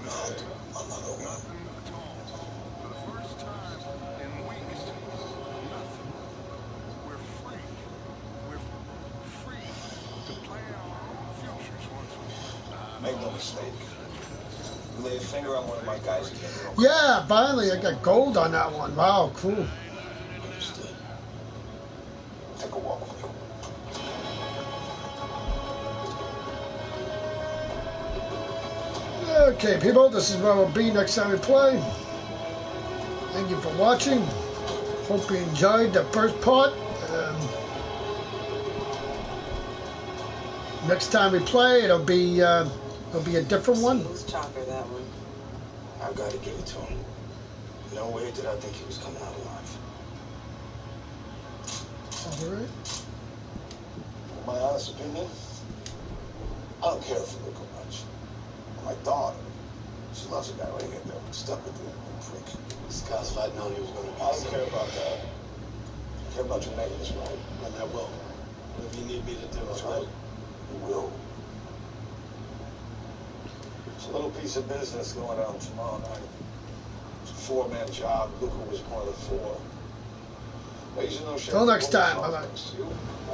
Not another one. Nothing at all. For the first time in weeks, nothing. We're free. We're free to plan our own futures once more. Make no mistake. You lay a finger on one of my guys again. Yeah, finally I got gold on that one. Wow, cool. Understood. Take a walk with me. Okay, people, this is where we'll be next time we play. Thank you for watching. Hope you enjoyed the first part. Next time we play, it'll be a different one. Smooth chopper, that one. I've got to give it to him. No way did I think he was coming out alive. Alright. In my honest opinion, I don't care for Luca much. My daughter, she loves a guy right here though. Stuck with the prick. Scott's fighting on he was going to be. I don't care about that. I care about you making this right. And I will. Whatever you need me to do, that's right. You will. It's a little piece of business going on tomorrow night. It's a 4-man job. Luca was one of the 4. Till next time. Bye-bye.